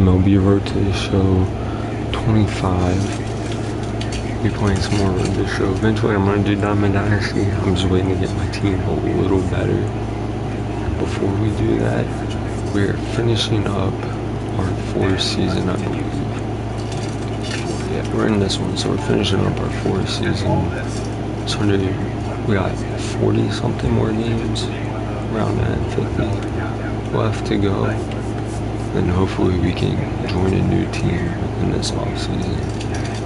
MLB Road to Show 25. Be playing some more Road to Show. Eventually I'm going to do Diamond Dynasty. I'm just waiting to get my team a little better. Before we do that, we're finishing up our 4th season, I believe. Yeah, we're in this one, so we're finishing up our 4th season. So we got 40 something more games, around that, 50 left to go. And hopefully we can join a new team in this off season.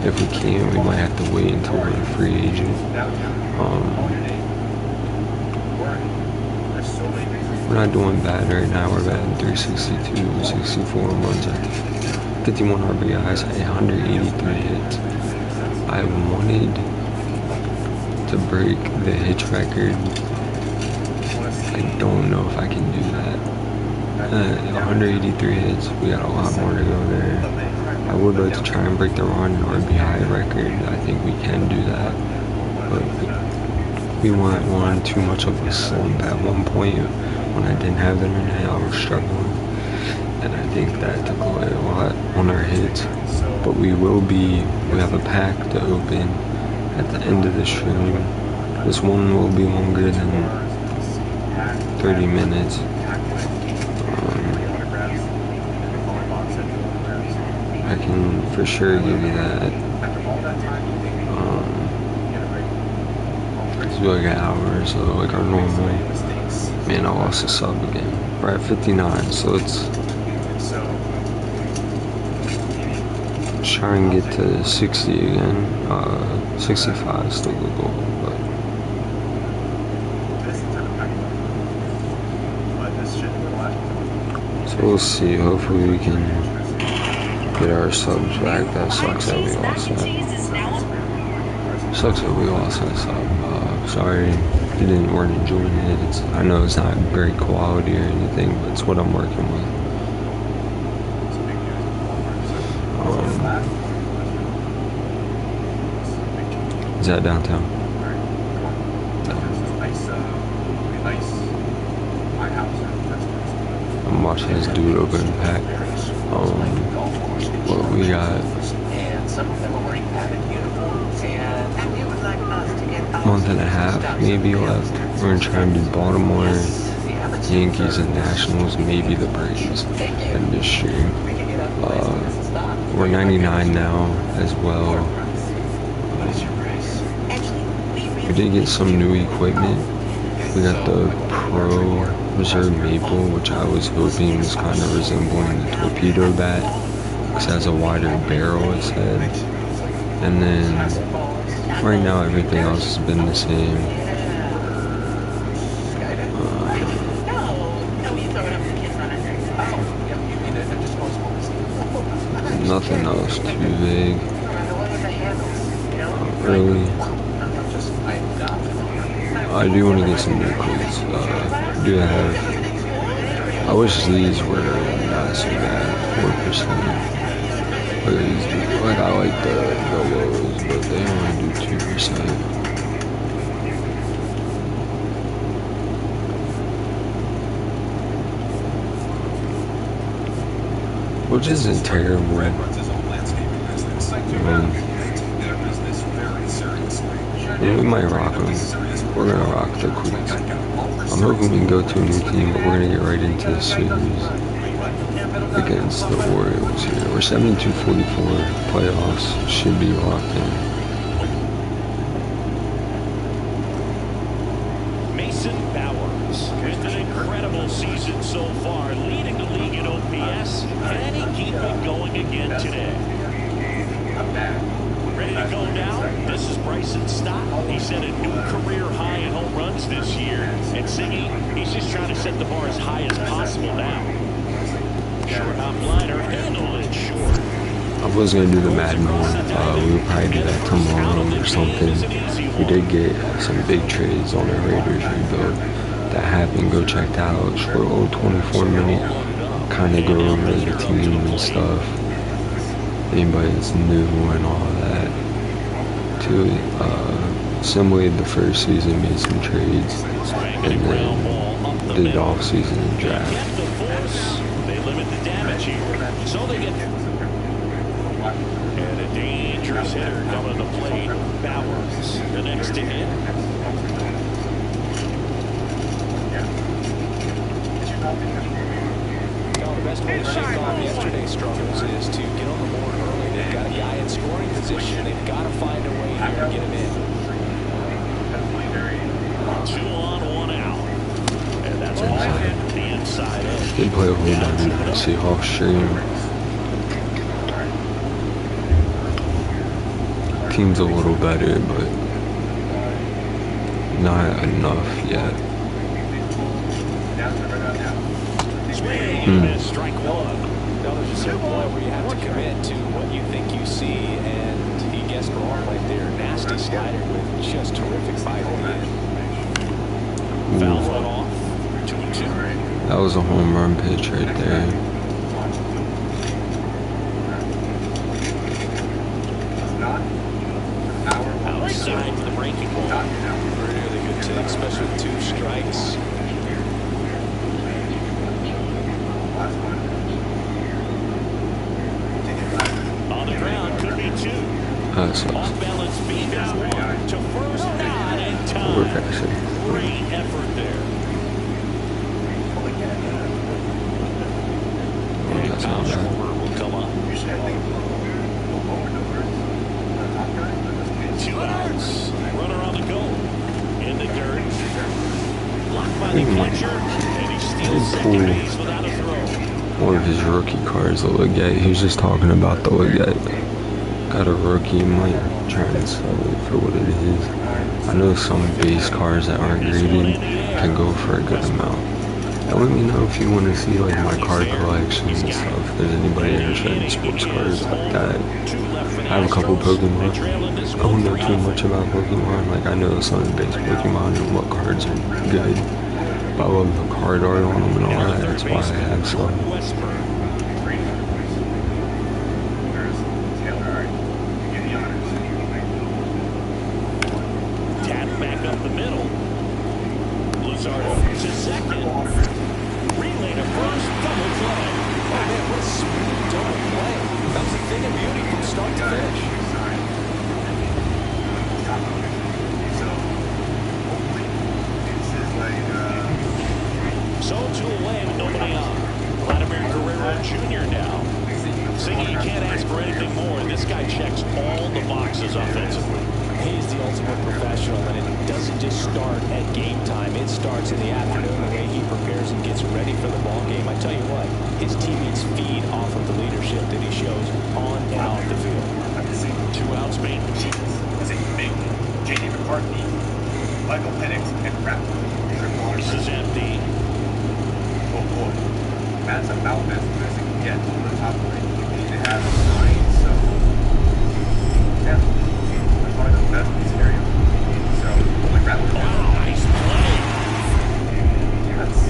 If we can't, we might have to wait until we're a free agent. We're not doing bad right now. We're batting 362, 64 runs, 51 RBIs, 183 hits. I wanted to break the hits record. I don't know if I can do that. 183 hits. We got a lot more to go there. I would like to try and break the run RBI record. I think we can do that, but we weren't on too much of a slump at one point. When I didn't have internet, I was struggling, and I think that took away a lot on our hits. But we have a pack to open at the end of the stream. This one will be longer than 30 minutes. I can for sure give you that. It's like an hour or so, like our normal. Man, I lost a sub again. We're at 59, so let's try and get to 60 again. 65 is still the goal, but so we'll see. Hopefully we can get our subs back. That sucks that we lost that. Sucks that we lost that sub. Sorry if you weren't enjoying it. I know it's not great quality or anything, but it's what I'm working with. Is that downtown? I'm watching this dude open the pack. What we got? Month and a half maybe left. We're gonna try and do Baltimore, Yankees, and Nationals, maybe the Braves in this year. We're 99 now as well. We did get some new equipment. We got the Pro Reserve Maple, which I was hoping was kind of resembling the torpedo bat, because it has a wider barrel, it said. And then right now everything else has been the same. Nothing else too big. Really. I do want to get some new cleats. I wish these were not so bad, 4%. Like I like the lows, but they only do 2%. Which isn't terrible. We might rock them. We're gonna rock the cleats. I'm hoping we can go to a new team, but we're gonna get right into the series against the Orioles here. We're 72-44. Playoffs should be locked in. Mason Bowers with an incredible season so far, leading the league in OPS. Can he keep it going again today? Ready to go now? This is Bryson Stott. He set a new career high in home runs this year. And Siggy, he's just trying to set the bar as high as possible now. Short hop liner, handle it short. I was going to do the Madden one. We would probably do that tomorrow or something. We did get some big trades on the Raiders rebuild that happened. Go check that out. Short little 24-minute kind of go over the team and stuff. Anybody that's new and all that. To assembly the first season, made some trades, and then did the off season and draft. They limit the damage here. So they get and a dangerous hitter coming to the plate. Bowers, the next to hit. The best way to shake off yesterday's struggles is to get on the board early. They've got a guy in scoring position. They've got to find a way here to get him in. 2 on, 1 out. And that's off the inside edge. They play a whole bunch of Seahawks stream. Team's a little better, but not enough yet. Strike 1. Now there's a certain point where you have to commit to what you think you see, and he guessed wrong right there. Nasty slider with just terrific bite at the end. Foul one off. 2-2. That was a home run pitch right there. Outside for the breaking ball. Really good take, especially with 2 strikes. On the ground, could be 2. That's Off balance, beat is 1. To first, not in time. overpassing. Great effort there. Oh, that's not bad. Will come up. 2 outs. Runner on the go. In the dirt. Blocked by the catcher. And he steals second base without a throw. One of his rookie cars, the Legate. He was just talking about the Legate. Got a rookie, might try and sell it for what it is. I know some base cars that aren't graded can go for a good amount. And let me know if you want to see like my card collection and stuff. If there's anybody interested in sports cars like that. I have a couple Pokemon. I don't know too much about Pokemon. Like I know some base Pokemon and what cards are good. But I love the card art on them and all that. That's why I have some. Tap back up the middle. Luzardo to second. Relay to first. Double play. Oh man, what a smooth double play. That was a thing of beauty from start to finish. So 2 away with nobody on. Vladimir Guerrero Jr. now. Saying you can't ask for anything more. This guy checks all the boxes offensively. He's the ultimate professional, and it doesn't just start at game time. It starts in the afternoon, the way he prepares and gets ready for the ball game. I tell you what, his teammates feed off of the leadership that he shows on and off the field. 2 outs made. J.D. McCarthy, Michael Penix, and Rap. This is empty. Oh boy, that's about as good as it can get on the top line. You need to have 9, so yeah, that's one of the best in this area. So, like Rap. Wow, nice play. That's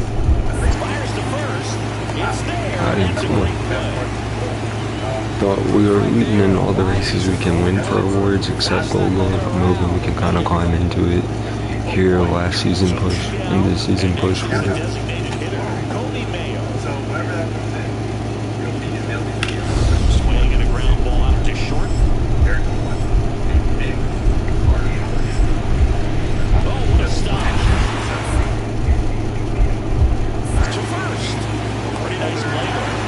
Fires to first. It's there. Got him. That's a Cool. great play. Thought we were leading in all the races we can win for awards except Gold Glove. I'm hoping we can kind of climb into it here last season push and this season push for it. Designated hitter, Cody Mayo. so whenever that comes in, you'll be in the Swing and a ground ball out to short. There's one big part of Oh, what a stop. To first. Pretty nice play there.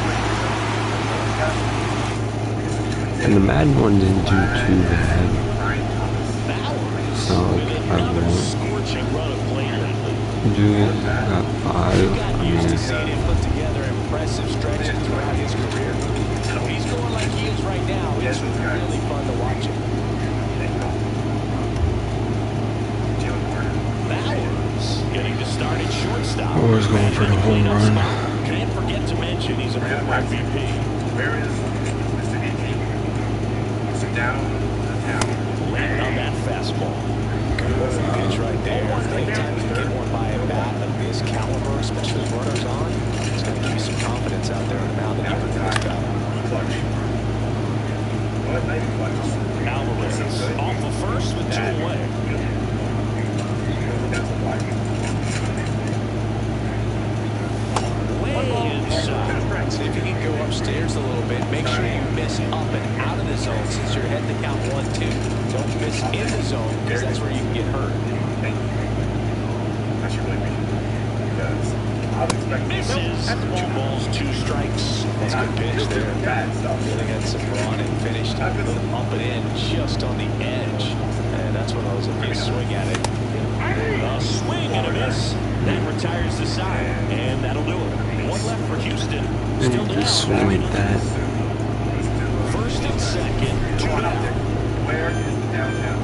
And the Madden one didn't do too bad. Bowers So with I another won't scorching run of play lately. do it. Got 5. Got I used to mean, seeing him put together impressive stretches throughout his career. When he's going like he is right now, it's really fun to watch him. Bowers getting to start at shortstop. Bowers going for the home run. Can't forget to mention he's a former MVP. Where is Mr. VP? Sit down, Landing on that fastball. Pitch right there. Anytime you can get one by a bat of this caliber, especially with runners on, it's going to give you some confidence out there on the mound that you can do this guy. Alvarez off the first with 2 away. Way inside. See if you can go upstairs a little bit. it, make sure you miss up and out of the zone since you're heading to count 1-2. Don't miss in the zone because that's where you can get hurt. Thank you. I should really be. Because I was expecting Misses. 2 balls, 2 strikes. That's a good pitch there. bad stuff. Really got some run and finished up it in just on the edge. And that's one of those, if you swing at it. A swing and a miss. That retires the side, and that'll do it. 1 left for Houston. Still down. Just swing at that. First and second, 2 out. Where is the downtown?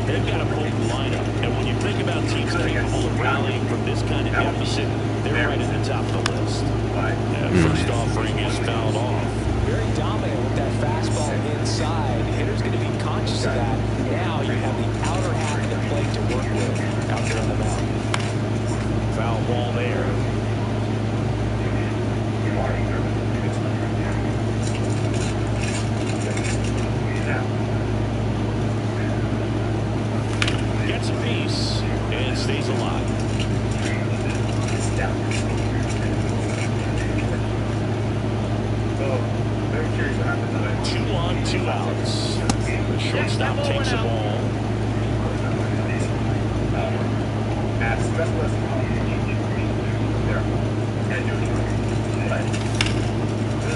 They've got a potent lineup, and when you think about teams capable of rallying from this kind of deficit, they're right at the top of the list. And first offering is fouled off. Very dominant with that fastball inside. The hitter's going to be conscious of that. Now you have the outer half of the plate to work with out there on the mound. Foul ball there. Gets a piece and stays alive. Very curious what happens. 2 on, 2 outs. The shortstop takes the ball. As special as there.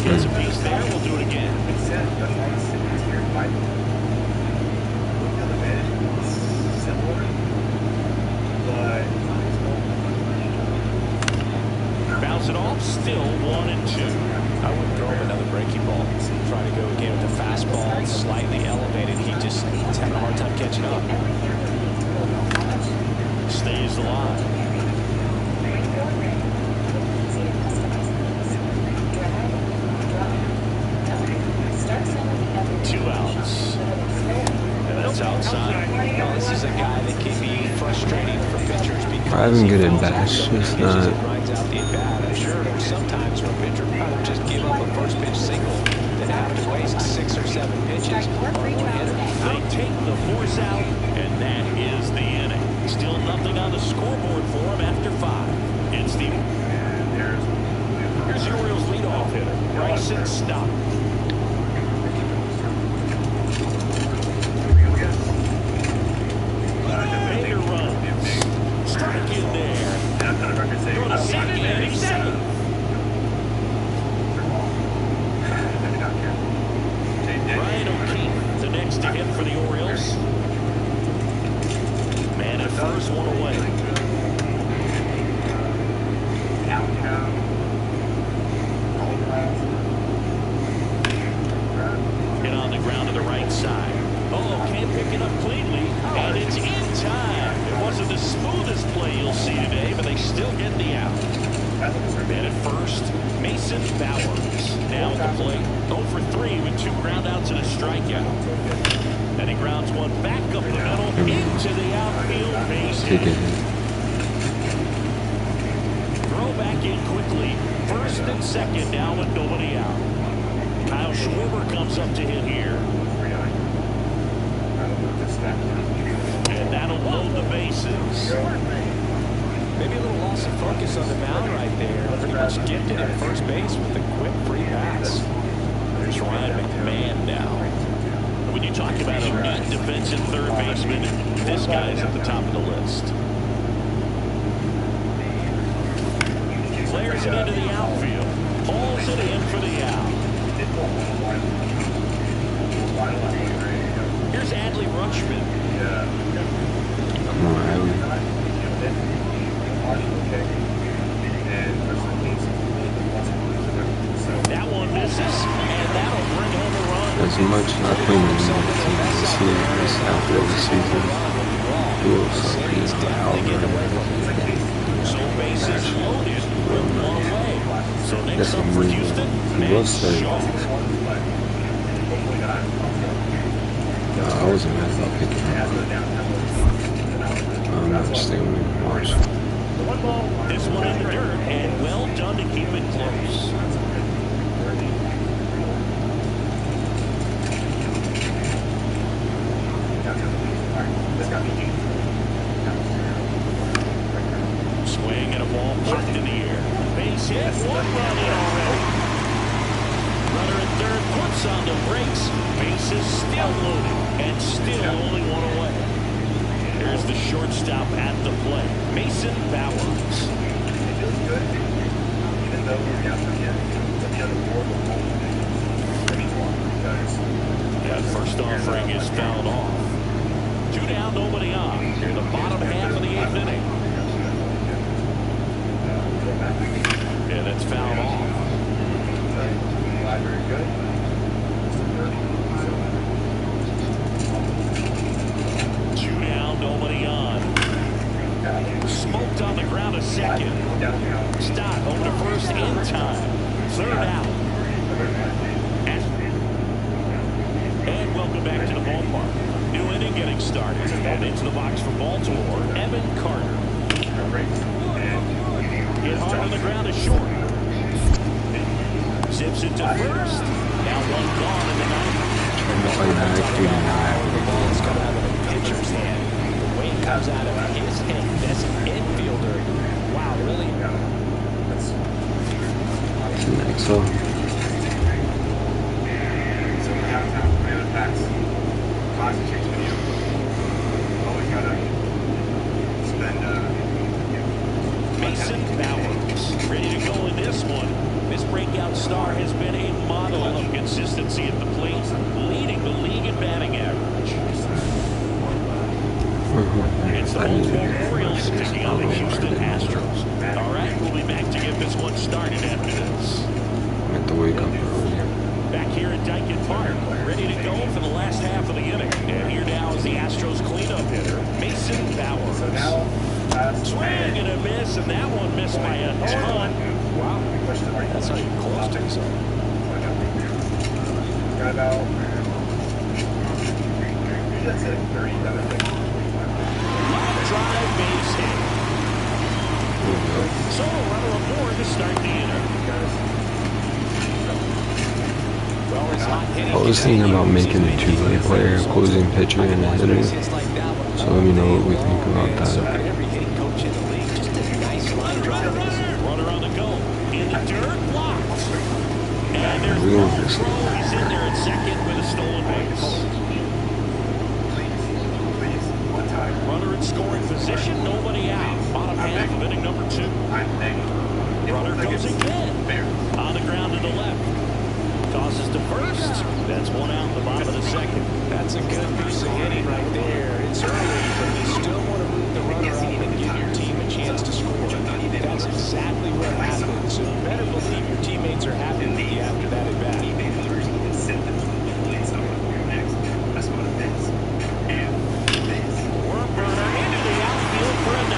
Gets a piece there. We'll do it again. It says special on the cities here fight. Field advantage is similar, but Bounce it off. Still 1 and 2. I wouldn't throw him another breaking ball. Try to go again with the fastball, slightly elevated. He's having a hard time catching up. Stays alive. Two outs. And that's outside. Well, this is a guy that can be frustrating for pitchers because I haven't good at bats, just not. Rides out the at-bat. I'm sure there's sometimes when a pitcher would rather just give up a first pitch single than have to waste 6 or 7 pitches on one hitter. They take the force out, and that is the inning. Still nothing on the scoreboard for him after 5. It's the... Here's the Orioles leadoff hitter, Bryson Stott. Baker runs. Strike in there. Go to second, and he's safe. Ryan O'Keefe, the next to hit for the Orioles. Man at first, 1 away. Hit on the ground to the right side. Oh, can't pick it up cleanly, and it's in time. It wasn't the smoothest play you'll see today, but they still get the out. Man at first, Mason Bowers. Now at the plate, 0 for 3 with 2 groundouts and a strikeout. Then he grounds one back up the middle into the outfield base hit. Throw back in quickly. First and second now with nobody out. Kyle Schwarber comes up to hit here. And that'll load the bases. Maybe a little loss of focus on the mound right there. Pretty much gifted at first base with a quick free pass. There's Ryan McMahon now. When you talk about a neat defensive third baseman, this guy's at the top of the list. Flares it into the outfield. Hauls it in for the out. Here's Adley Rutschman. Come on, Riley. That one misses, and that'll bring home a run. As much as I play in the team this year, this after the season, it was So bases loaded with 1 away. So next that's up for Houston, he will start. I wasn't mad about picking him up. I'm not staying with March. This one in the dirt, and well done to keep it close. Swing and a ball popped in the air. Base hit, 1 run in already. Pumps on the brakes. Bases still loaded. And still only one away. There's the shortstop at the plate. Mason Bowers. It feels good, even though we're down to the end. But the other four will hold anymore because that first offering is fouled off. 2 down, nobody on. Here in the bottom half of the 8th inning. Yeah, that's fouled off. Very good. 2 down, nobody on. Smoked on the ground a second. Stott over to first in time. 3rd out. And welcome back to the ballpark. New inning getting started. And into the box for Baltimore, Evan Carter. Hit hard on the ground is short. Zips it to first. Now 1 gone in the 9th. The ball is coming out of the pitcher's hand. The way it comes out of his hand as an infielder. Wow, really? Next one. So we have time for the facts. Concentrate video. Always gotta spend Mason Bowers ready to go in this one. This breakout star has been a model of consistency at the plate, leading the league in batting average. It's the Baltimore Orioles taking on the Houston Astros. All right, we'll be back to get this one started after this. I have to wake up earlier. Back here at Dyken Park, ready to go for the last half of the inning. And here now is the Astros cleanup hitter, Mason Bowers. So now, Swing and a miss, and that one missed by a ton. Wow. That's not even close to his own. Got about, that's it, 30, Drive base hit. So a runner aboard to start the inning. Well, it's not hitting. I was thinking about making a two-way player, closing pitcher, and a hitter. So let me know what we think about that. Every hitting coach in the league, just a nice line drive. Runner on the go. In the dirt, blocked. And there's We're no going for this. throw. He's in there at second with a stolen base. Runner in scoring position, nobody out. Bottom half of inning number 2. Runner goes again. On the ground to the left. Tosses to first. That's 1 out in the bottom of the 2nd. That's a good piece of hitting right there. It's early, but you still want to move the runner up and give your team a chance to score. That's exactly what happened. So you better believe your teammates are happy with you after that at bat. Burner into the outfield for a 9.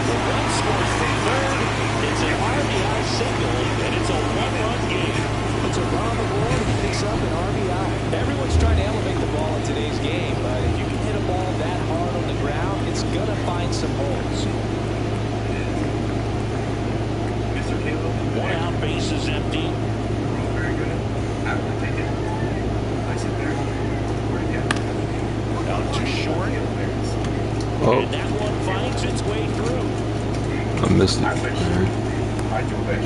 The run scores from third. It's an RBI single, and it's a 1-run game. It's a run on the board and picks up an RBI. Everyone's trying to elevate the ball in today's game, but if you can hit a ball that hard on the ground, it's going to find some holes. 1 out, base is empty. Very good. I will take it. Place it there. Out to short. Oh, And that one finds its way through. I missed it. I wish. I do wish.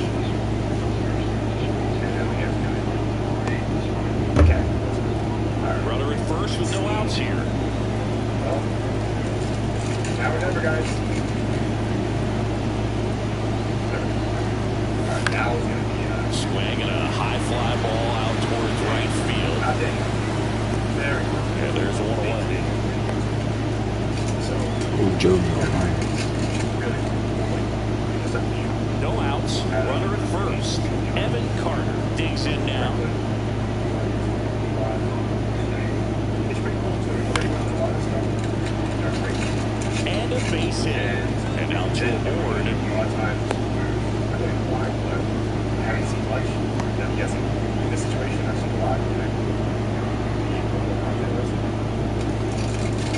Okay. Runner at first with no outs here. Well, now or never, guys. Alright, now it's going to be Swing and a high fly ball out towards right field. not in. There we go. And there's 1 away. So, Oh, Joe. really, just a few. No outs. Runner at first. Evan Carter digs in now. It's pretty cool, too. Pretty much a lot of stuff. And a base hit. And now to the board. A lot of times, I don't know why, but I haven't seen much. I'm guessing in this situation, I've seen a lot.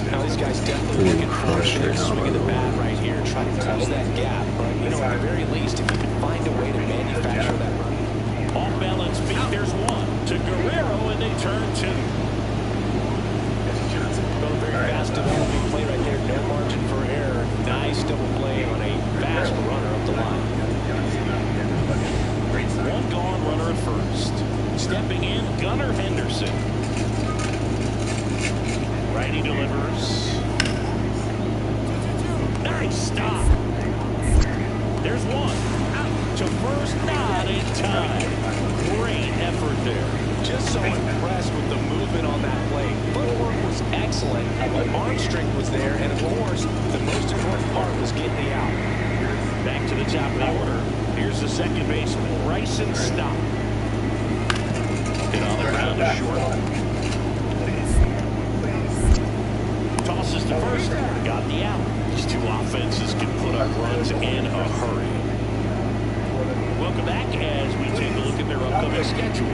Now, these guys definitely looking for a swing of the bat right here, trying to close that gap. But, you know, at the very least, if you can find a way to manufacture that run. Off balance beat. There's 1 to Guerrero, and they turn 2. Going very fast developing play right there. No margin for error. Nice double play on a fast runner up the line. 1 gone, runner at first. Stepping in, Gunnar Henderson. Righty delivers. Nice stop. There's one. To first, not in time. Great effort there. Just so impressed with the movement on that play. Footwork was excellent. The arm strength was there. And, of course, the most important part was getting the out. Back to the top of the order. Here's the second baseman, Bryson Stott. Hit on the ground to short. Tosses to first. Got the out. These two offenses can put up runs in a hurry. Welcome back as we take a look at their upcoming schedule.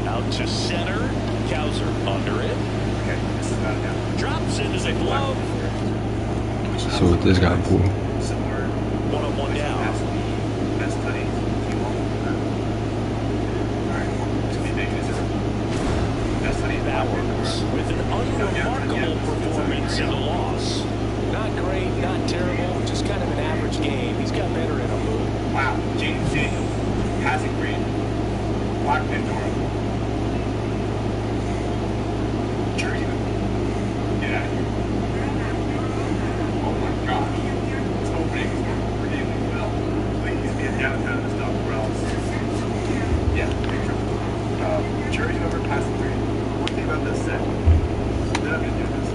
Out to center. Kowser under it. Drops into the glove. So with this guy, cool. 1-on-1 down. Bowers with an unremarkable performance in the loss. Not great, not terrible, just kind of an average game. He's got better in him. Wow, James passing green. Black Pandora. Jersey. Get out of here. Oh my gosh. This opening is really well. Please be a downtown and stuff or else. Yeah, big trouble. Jersey number passing green. One thing about this set. They're not going to do this.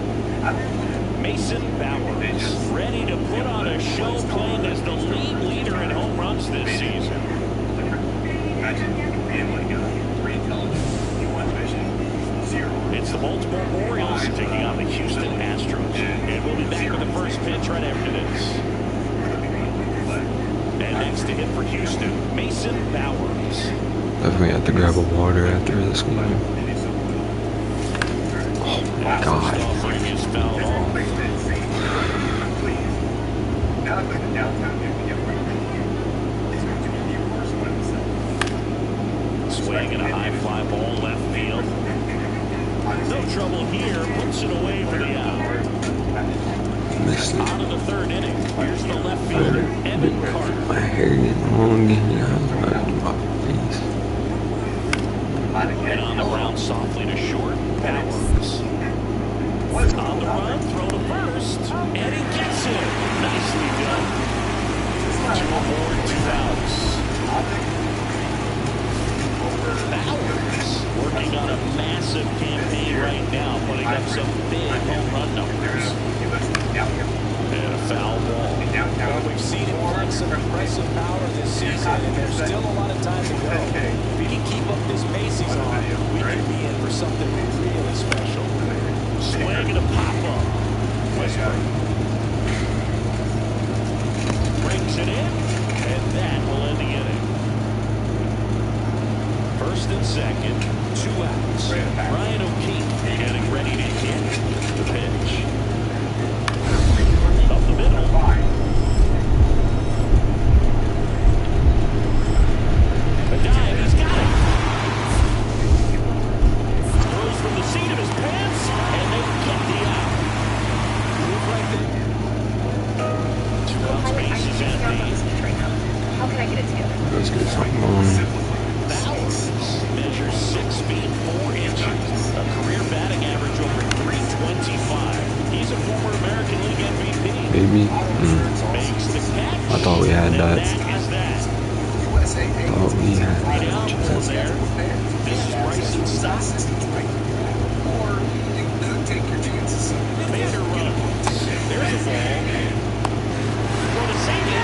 I don't know. Mason Bowers ready to put on a show, playing as the league leader in home runs this season. Imagine being like 3 intelligence, 1 vision, 0. It's the Baltimore Orioles taking on the Houston Astros. And we'll be back with the first pitch right after this. And next to hit for Houston, Mason Bowers. Definitely have to grab a water after this game. Oh my God. Offering is fouled off. Now I play the downtown game to get rid of it. He's going to be the worst one in the set. Swing and a high fly ball left field. No trouble here. Puts it away for the out. Missed it. Out of the third inning. Here's the left fielder, Evan Carter. My hair getting long again. I'm my face. And on the ground softly to short. Bowers. On the run, throw to first, and he gets it. Nicely done. 2 aboard, 2 outs. Bowers working on a massive campaign right now, putting up some big home run numbers. And a foul ball. Well, we've seen him flex some impressive power this season, and there's still a lot of time to go. If he can keep up this pace he's on, we could be in for something really special. Swing and a pop-up. Westbrook brings it in, and that will end the inning. First and second, 2 outs. Ryan O'Keefe getting ready to hit the pitch. Up the middle. A dive, he's got it. Throws from the seat of his pants, and they get the out. Move right there. 2 outs, base is empty. How can I get it together? Let's get something on. Bowers measures 6 feet 4 inches. A career batting average over .325. He's a former American League MVP. Baby. Makes the catch. I thought we had that. And that is that. Thought we had Right out that. there. This is Bryson Stott. Major runs. There's a ball. For the save it.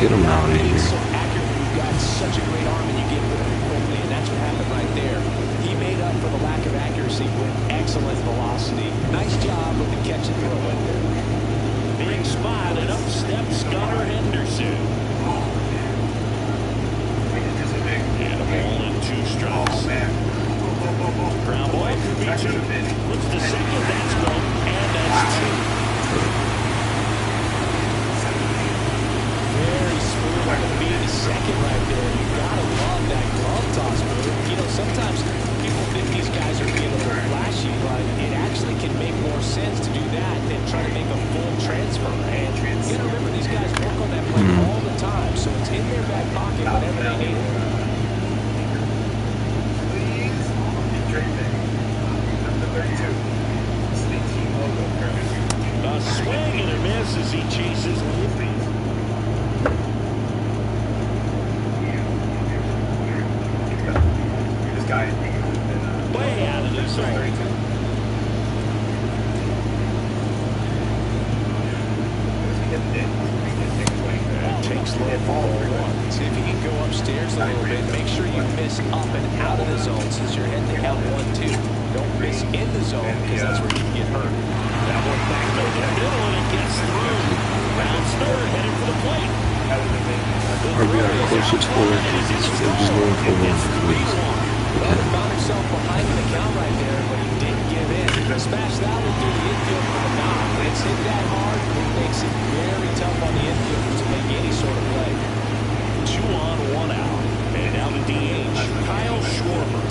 Get him out of So here. accurate, you've got such a great arm, and you get rid of it quickly, and that's what happened right there. He made up for the lack of accuracy with excellent velocity. Nice job with the catch and throw right there. Big spot, and up steps Gunnar Henderson. And a ball and 2 strikes. Ground ball could be 2. Looks to second, that's 1, and that's 2. Very smooth on the feet of second right there. You gotta love that glove toss move. You know, sometimes people think these guys are being a this as he chases. This guy. Way out of the zone. Takes low ball one. See if you can go upstairs a little bit. Make sure you miss up and out of the zone since you're heading to count 1-2. Don't miss in the zone because that's where you can get hurt. That one back to the middle and it gets through. Rounds third, headed for the plate. RBI closer score. They're just going for one, please. Well, he found himself behind in the count right there, but he didn't give in. Smash that one through the infield for the knock. It's hit that hard. It makes it very tough on the infielders to make any sort of play. 2 on, 1 out. And now the DH, Kyle Schwarber.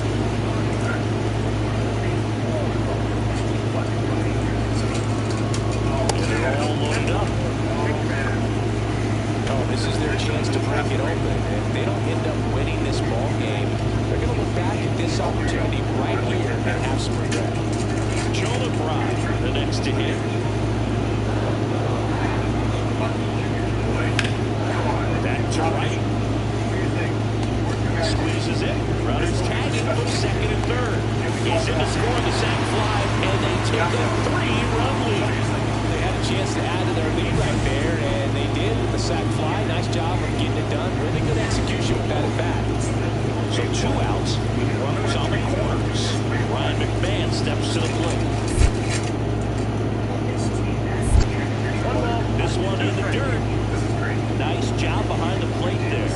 They're all loaded up. Oh, this is their chance to break it open. If they don't end up winning this ball game, they're going to look back at this opportunity right here and have some regret. Jonah Bride, the next to hit. Back to right. Squeezes it. Runners tagging for second and third. He's in to score the sac fly, and they take a 3-run lead. They had a chance to add to their lead right there, and they did with the sac fly. Nice job of getting it done. Really good execution with that at bat. So 2 outs with runners on the corners. Ryan McMahon steps to the plate. This one in the dirt. Nice job behind the plate there.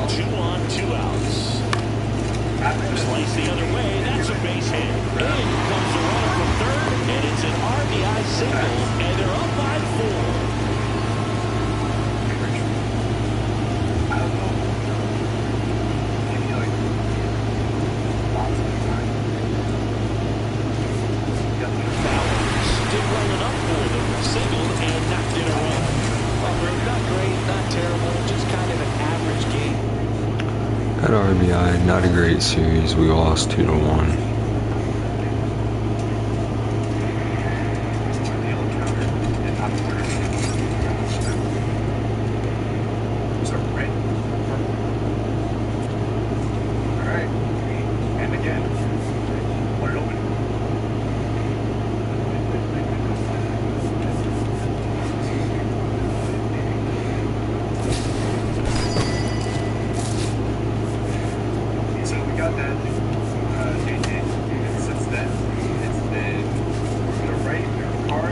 2 on, 2 outs. Slice the other way. That's a base hit. In comes the runner from third, and it's an RBI single, and they're up by 4. Did well enough for them. Singled and knocked in a run. Not great, not terrible, just kind of an average game. At RBI, not a great series. We lost 2-1.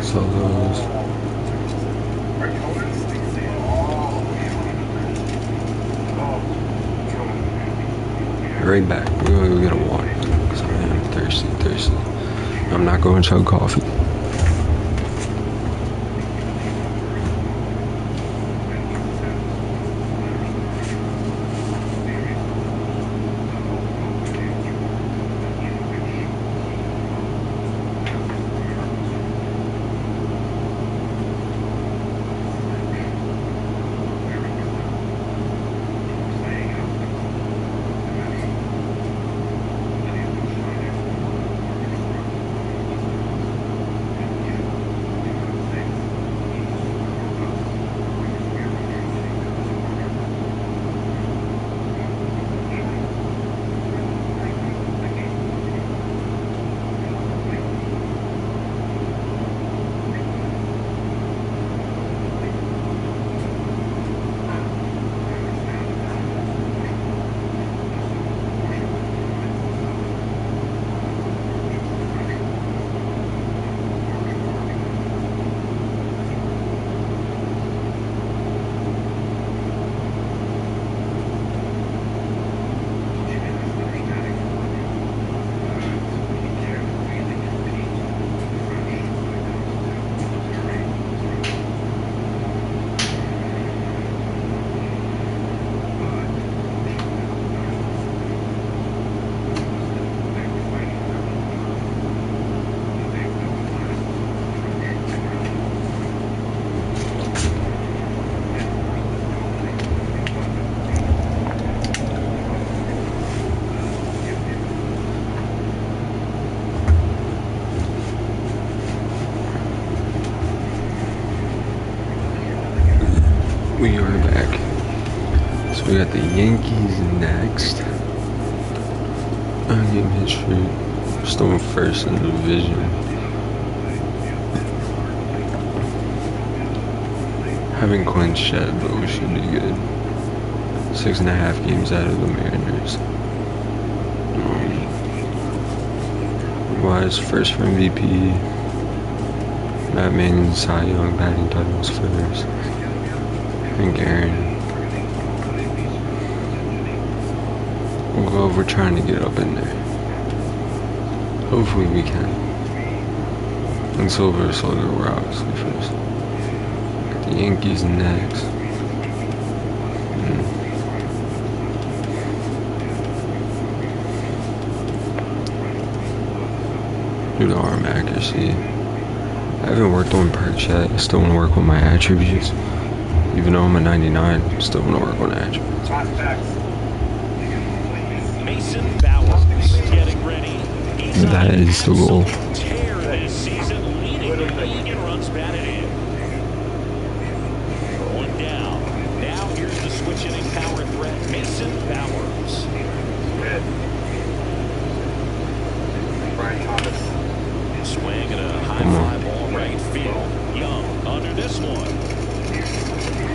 So those. Right back. We're gonna go get a water because I am thirsty. I'm not going to chug coffee. So we got the Yankees next. Game history. Still in first in the division. Haven't clinched yet, but we should be good. 6.5 games out of the Mariners. Wise first for MVP. Matt Manning, Cy Young batting titles first. And Aaron. We'll go over trying to get up in there. Hopefully we can. And Silver Slugger we're obviously first. Got the Yankees next. Do the arm accuracy. I haven't worked on perks yet. I still want to work on my attributes. Even though I'm a 99, I still want to work on attributes. Mason Bauer getting ready. That is the goal. Tear this season, leading the league in runs batted in. One down. Now here's the switch inning power threat, Mason Bowers. Brian Thomas. Swing and a high fly ball right field. Young under this one.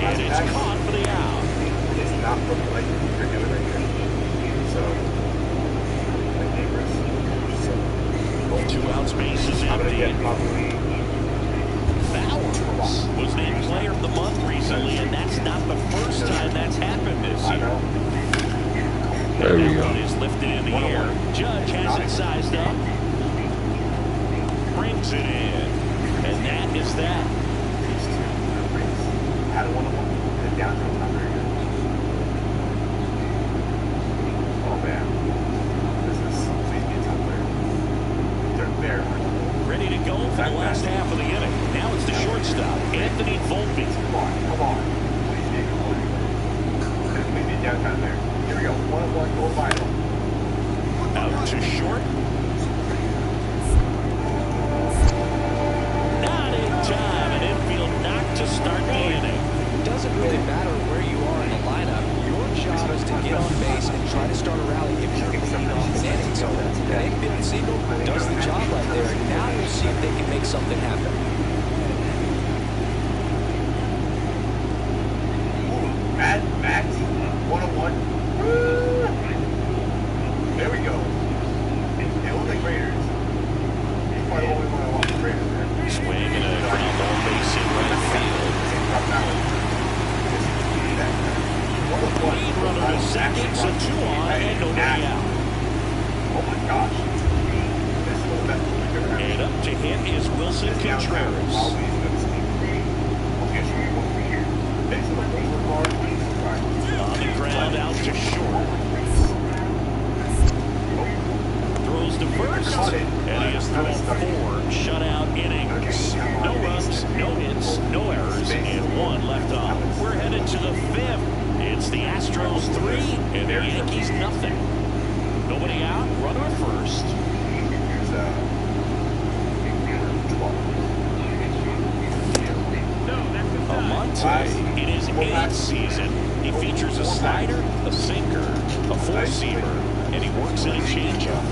And it's caught for the out. It's not from like you're doing right here. So, like neighbors. So, 2 outs, bases I'm gonna get empty. probably. Bowers was named Player of the Month recently, and that's not the first time that's happened this I year. know. There we That go. one is lifted in the air. Judge has it sized up. Brings it in. And that is that. These two had a one-on-one and down to not very good. Oh man, this is please be a top player. They're there. Ready to go for the last half of the inning. Now it's the shortstop, Anthony Volpe. Come on. Please be a good player. Please be downtown there. Here we go. One-on-one, go final. Out to short. Not in time. An infield knock to start the inning. It doesn't really matter where you are in the lineup. Your job is to get on base and try to start a rally if you're leading off an inning. So an infield single does the job right there. And now we'll see if they can make something happen. Mad Max, one-on-one. There we go. They look like Raiders. He's probably the only one I want the Raiders there. Swing and a ground ball base hit right field. Lead runner to second, so 2 on and nobody out. Oh my gosh. This is the best we've ever had. And up to hit is Wilson Contreras. On the ground out to short. Throws to first, and he has thrown 4 shutout innings. No runs, no hits, no errors, and 1 left off. We're headed to the 5th. It's the Astros 3 and the Yankees nothing. Nobody out, runner first. Almonte in his 8th season. He features a slider, a sinker, a four-seamer, and he works in a changeup.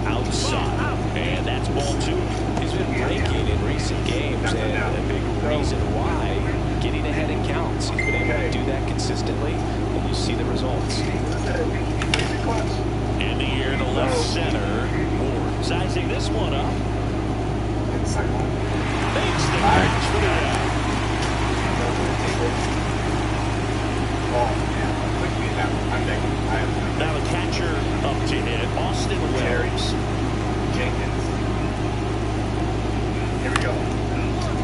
Outside, and that's ball 2. He's been breaking in recent games, and a big reason why getting ahead in counts. He's been able to do that consistently, and you see the results. In the air to left center. Ward sizing this one up. Makes the catch for the out. Now the catcher up to hit, Austin Wells. Jenkins. Here we go.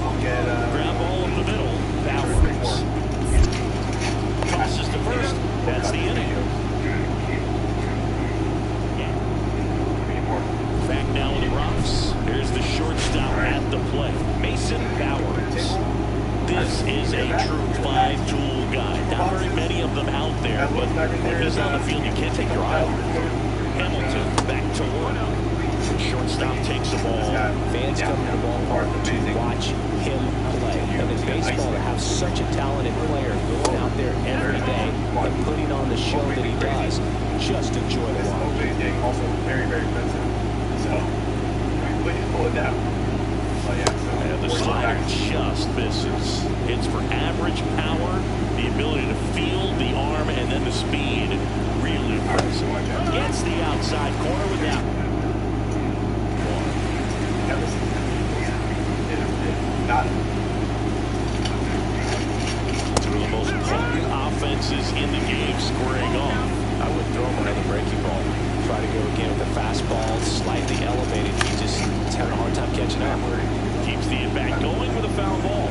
We'll get Ground ball in the middle. Bowers. Tosses to first. That's the inning. Back now in the Rocks. Here's the shortstop at the plate, Mason Bowers. This is a true 5-tool guy. Not very many of them out there, but when he's on the field, you can't take your eye off him. Hamilton back to work. Shortstop takes the ball. Fans come to the ballpark to watch him play. And in baseball, to have such a talented player going out there every day and putting on that he does. Just enjoy the walk. Also very, very expensive. So, we pull it down. Oh, yeah, so and the slider just misses. Hits for average power, the ability to feel the arm, and then the speed. Really impressive. Gets the outside corner with that one. Through the most potent offenses in the game squaring off. I would throw him another breaking ball. Try to go again with the fastball, slightly elevated. He's having a hard time catching up. Keeps the at-bat going with a foul ball.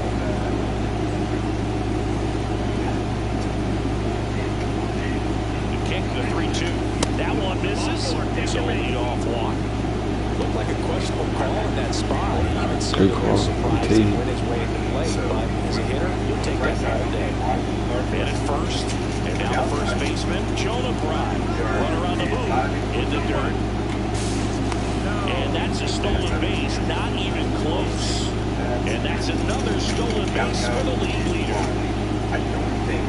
The kick, the 3-2. That one misses. So a leadoff walk. Looked like a questionable call in that spot. Even seemed Good a call. little surprised Good he team. went his way at the plate. But as a hitter, you'll take that all day. And at first, and now the first baseman, Jonah Bride. Runner on the move in the dirt. And that's a stolen base, not even close. And that's another stolen base for the league leader. I don't think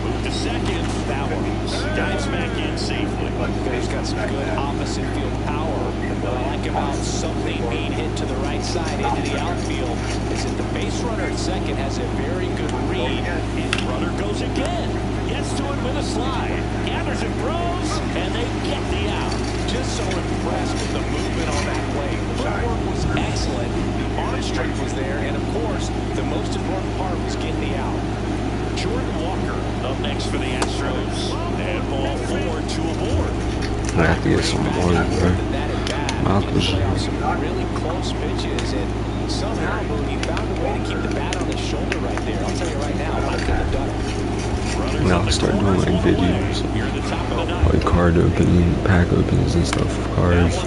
Move to second, Bowers dives back in safely. He's got some good opposite field power. What I like about something being hit to the right side into the outfield is that the base runner at second has a very good read. And runner goes again. Gets to it with a slide. Gathers and throws, and they get the out. Just so impressed with the movement on that play. The footwork was excellent. The arm strength was there. And, of course, the most important part was getting the out. Jordan Walker up next for the Astros. And ball 4, 2 aboard. I have to get some water, bro. Mouth was Some really close pitches, and somehow he found a way to keep the bat on his shoulder right there. I'll tell you right now, I could have done it. Now I'll start doing like videos, like card opening, pack openings and stuff of cards,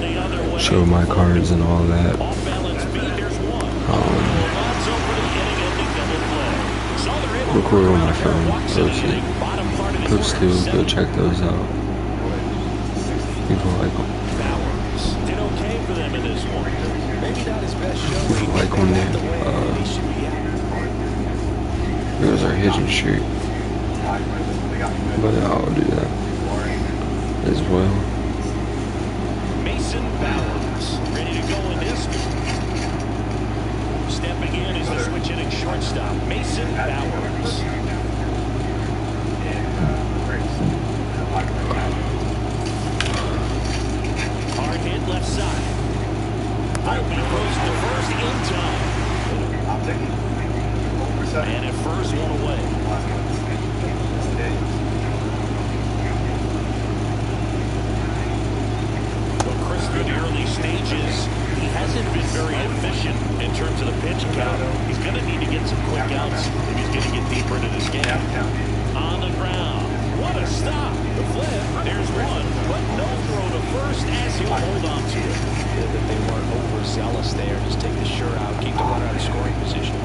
show my cards and all that. Record on my phone, post it, go check those out. People like them. Did okay for them in this one. Maybe not his best show. People like when they, those are hidden streak. But I'll do that as well. Mason Bowers ready to go in this. Stepping in is the switch hitting shortstop, Mason Bowers. Hard hit left side. Volpe throws to first in time. And at first, one away. Through the early stages, he hasn't been very efficient in terms of the pitch count. He's going to need to get some quick outs if he's going to get deeper into this game. On the ground. What a stop. The flip. There's one, but no throw to first as he'll hold on to it. Good that they weren't overzealous there. Just take the shirt out, keep the runner in scoring position.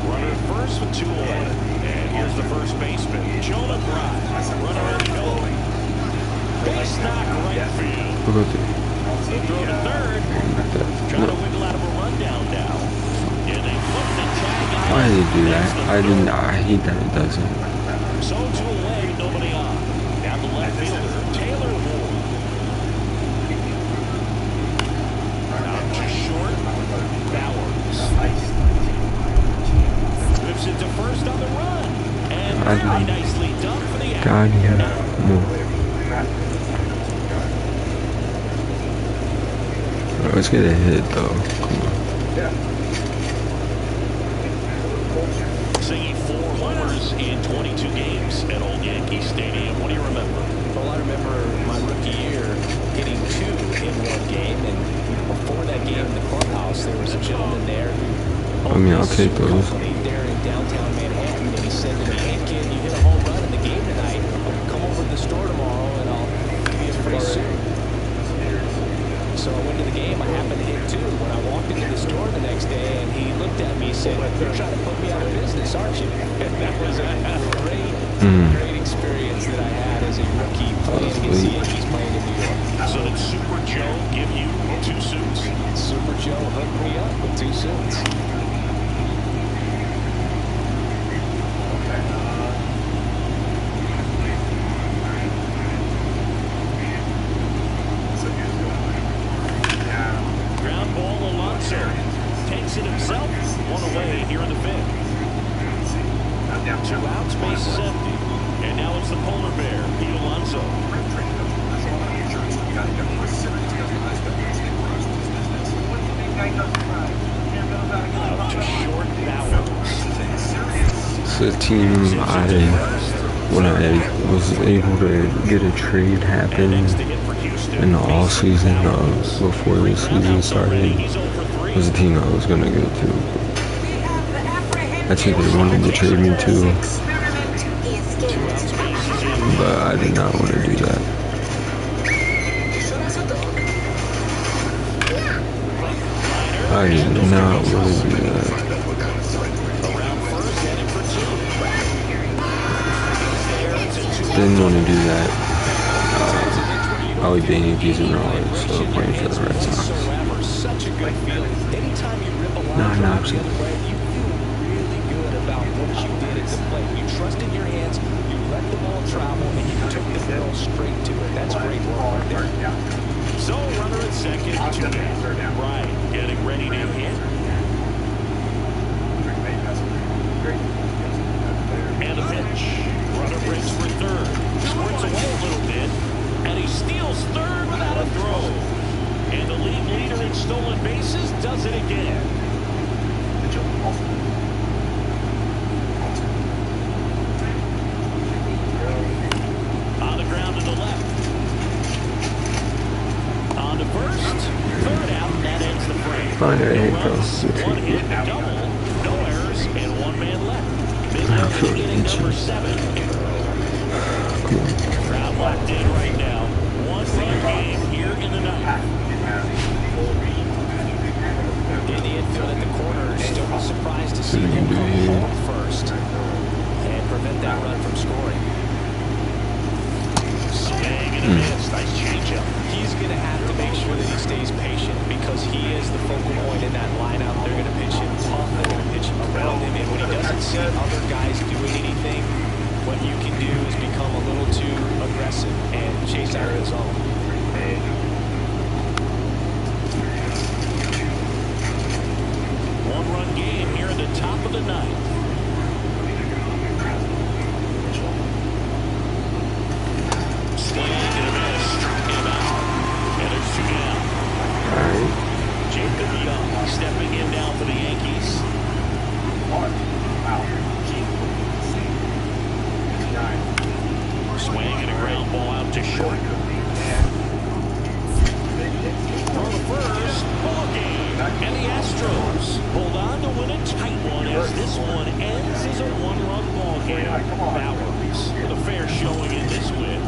Runner at first with 2 away. And here's the first baseman, Jonah Bride. Runner ready to go. Base knock right field. We'll go through. They'll throw to third. Trying to wiggle out of a rundown now. And they flip the tag. Why did he do that? I hate that it doesn't. So 2 away, nobody on. Down the left fielder, Taylor Ward. Out to short, Bowers. Whips it to first on the run. And very nicely done for the out. God, yeah. More. Let's get a hit though. Come on. Singing 4 homers in 22 games at Old Yankee Stadium. What do you remember? Well, I remember my rookie year hitting 2 in one game, and before that game in the clubhouse, there was a gentleman there who I mean, I'll take those. company there in downtown Manhattan, and he said to me, "Hey kid, you hit a home run in the game tonight. Come over to the store tomorrow, and I'll give you a free suit." So I went to the game. I happened to hit 2 when I walked into the store the next day, and he looked at me and said, "You're trying to put me out of business, aren't you?" And that was a great experience that I had as a rookie playing against the Yankees playing in New York. So did Super Joe give you 2 suits? Super Joe hooked me up with 2 suits. out, space is empty. And now it's the polar bear, Pete Alonso. Out to short Bowers. It's a team when I was able to get a trade happen in the off season before the season started, was a team I was gonna go to. I think they wanted to trade me too, but I did not want to do that. I did not want to do that. Didn't want to do that. I would be Yankees and Rollers, so playing for the Red Sox. No, I'm saying. You trusted your hands, you let the ball travel, and you took the barrel straight to it. That's great work right there. So runner at second, 2 down. Right, getting ready to hit. And a pitch. Runner breaks for third. Squirts away a little bit. And he steals third without a throw. And the league leader in stolen bases does it again. On the ground to the left. On to first. Third out, and that ends the frame. Fine, there you go. One hit, double, no errors, and 1 man left. Midnight inning number 7. Crowd locked in right now. 1-run game here in the ninth. In the infield at the corner, still was surprised to see him come home first and prevent that run from scoring. Swing and a miss. Nice changeup. He's going to have to make sure that he stays patient because he is the focal point in that lineup. They're going to pitch him tough. They're going to pitch him around him. And when he doesn't see other guys doing anything, what you can do is become a little too aggressive and chase out of his own. 1-run game here at the top of the ninth. Swing and a miss. Struck him out. And there's 2 down. Jacob Young stepping in now for the Yankees. Swing and a ground ball out to short. From the first, ball game. And the Astros hold on to win a tight one as this one ends as a 1-run ball game. Bowers with a fair showing in this win.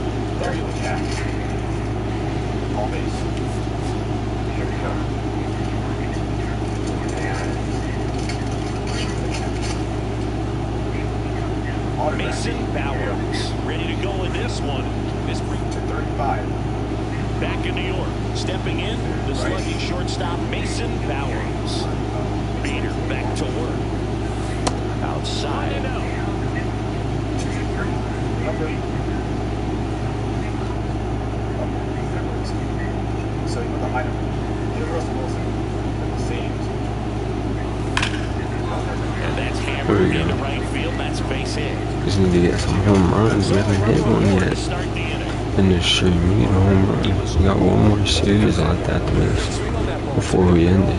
Mason Bowers ready to go in this one. This brings to 35. Back in New York, stepping in, the slugging shortstop Mason Bowers. Beater back to work. Outside. So you put the item. And that's hammered into right field. That's base hit. Just need to get some home runs. We haven't hit one yet in this stream. We need a home run. We got one more series like that to miss before we end it.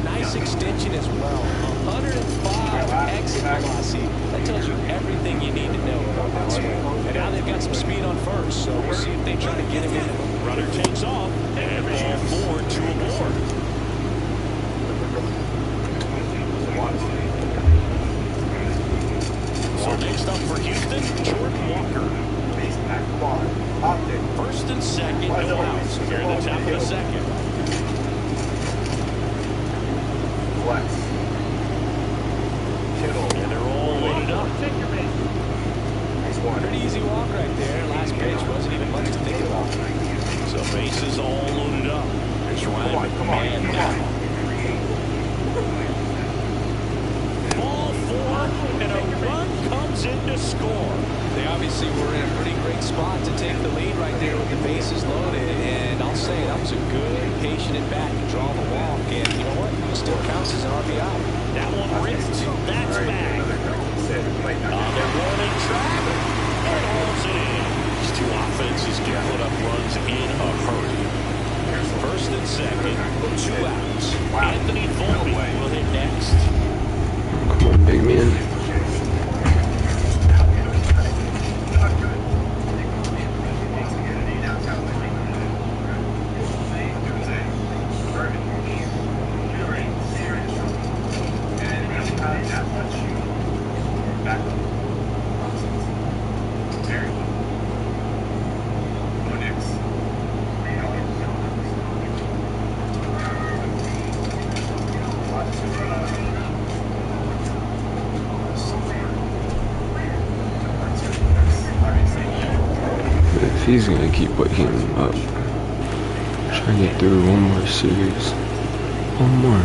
Nice extension as well. 105 exit velocity. That tells you everything you need to know about that swing. And now they've got some speed on first, so we'll see if they try to get him in. Runner takes off, and ball 4 to aboard. So next up for Houston, Jordan Walker. First and second, no outs. Here at the top of the second. And they're all loaded up. Pretty easy walk right there. Last pitch wasn't even much to think about. So bases all loaded up. It's Ryan McMahon now. Ball 4, and a run comes in to score. They obviously were in a pretty great spot to take the lead right there with the bases loaded. And I'll say that was a good, patient at bat to draw the walk. And you know what? It still counts as an RBI. That one ripped. That's back. On their warning track, and hauls it in. These two offenses can put up runs in a hurry. First and second, 2 outs. Anthony Volpe will hit next. Come on, big man. If he's gonna keep waking him up, try to get through one more series. One more.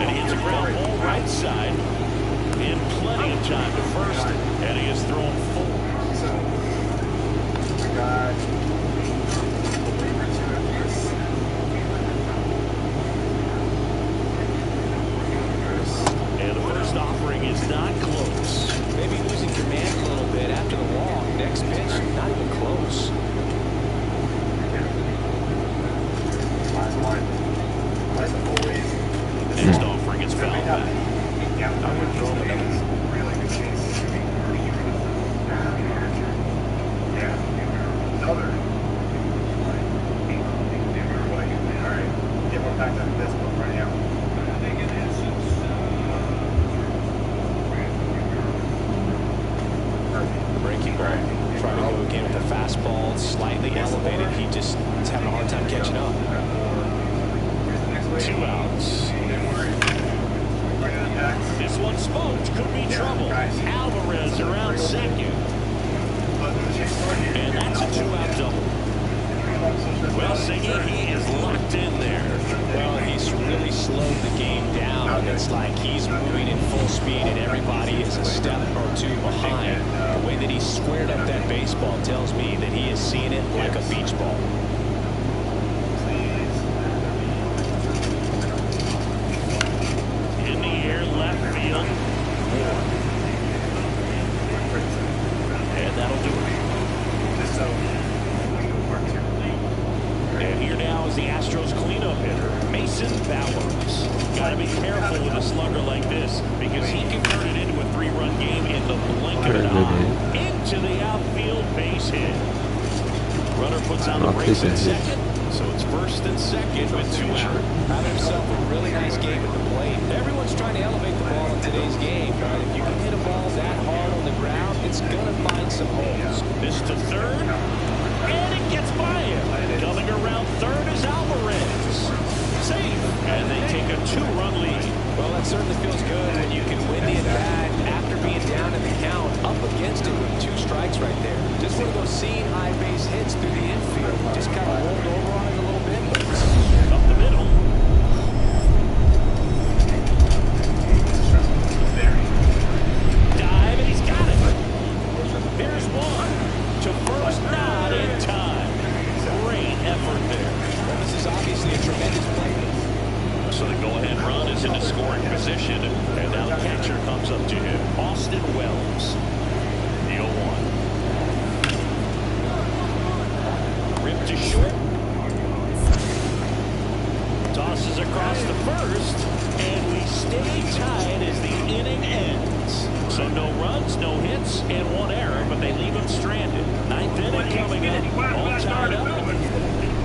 And he hits a ground ball right side. In plenty of time to first, and he has thrown 4. And the first offering is not close. Maybe losing command a little bit after the walk. Next pitch, not even close. Next offering is foul back. I would throw him another. Breaking ball. Trying to go again with the fastball, slightly elevated. He just is having a hard time catching up. 2 outs. This one smoked. Could be trouble. Alvarez around second. And that's a 2-out double. Well, Siggy, he is locked in there. Well, he's really slowed the game down. It's like he's moving in full speed and everybody is a step or 2 behind. The way that he squared up that baseball tells me that he is seeing it like a beach ball. In the air, left field. And that'll do it. And here now is the Astros cleanup hitter, Mason Bowers. Got to be careful with a slugger like this because he can turn it into a 3-run game in the blink of an eye. Into the outfield base hit. Runner puts on the brakes at second, so it's first and second with 2 out. Having himself a really nice game at the plate. Everyone's trying to elevate the ball in today's game, but if you can hit a ball that hard on the ground, it's going to find some holes. This to third, and it gets by him. Coming around third is Alvarez. Safe, and they take a 2-run lead. Well, that certainly feels good when you can win the at-bat after being down in the count, up against it with 2 strikes right there. Just one of those seeing high base hits through the infield. Just kind of rolled over on it a little bit, but up the middle. Dive, and he's got it. Here's one. To first, not in time. Great effort there. well, this is obviously a tremendous play. So the go-ahead run is into scoring position, and now the catcher comes up to him, Austin Wells. The 0-1. Ripped to short. Tosses across the first, and we stay tied as the inning ends. So no runs, no hits, and 1 error, but they leave him stranded. 9th inning coming up, all tied up.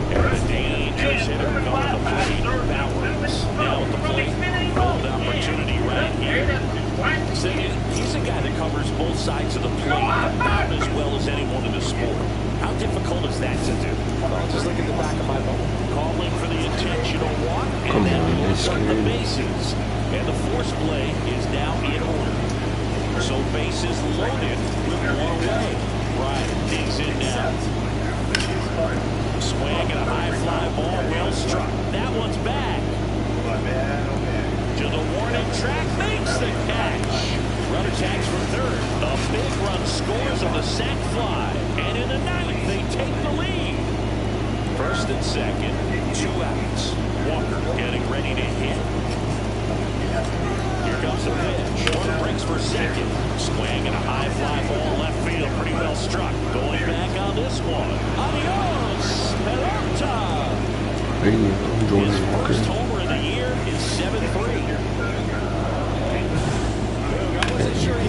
And the dangerous hitter comes to the plate, Bowers. Now at the plate, bold opportunity right here. Saying he's a guy that covers both sides of the plate about as well as anyone in the sport. How difficult is that to do? Well, just look at the back of my bubble. Calling for the intentional walk, and then moves up the bases. And the force play is now in order. So bases loaded with 1 away. Right, digs in now. Swing and a high fly ball, well struck. That one's back. To the warning track, makes the catch. Runner tags for third. A big run scores on the sac fly. And in the 9th, they take the lead. First and second, 2 outs. Walker getting ready to hit. Here comes the pitch. Runner breaks for second. Swing and a high fly ball left field. Pretty well struck. Going back on this one. Adios, Pelota. His first homer of the year is 7-3.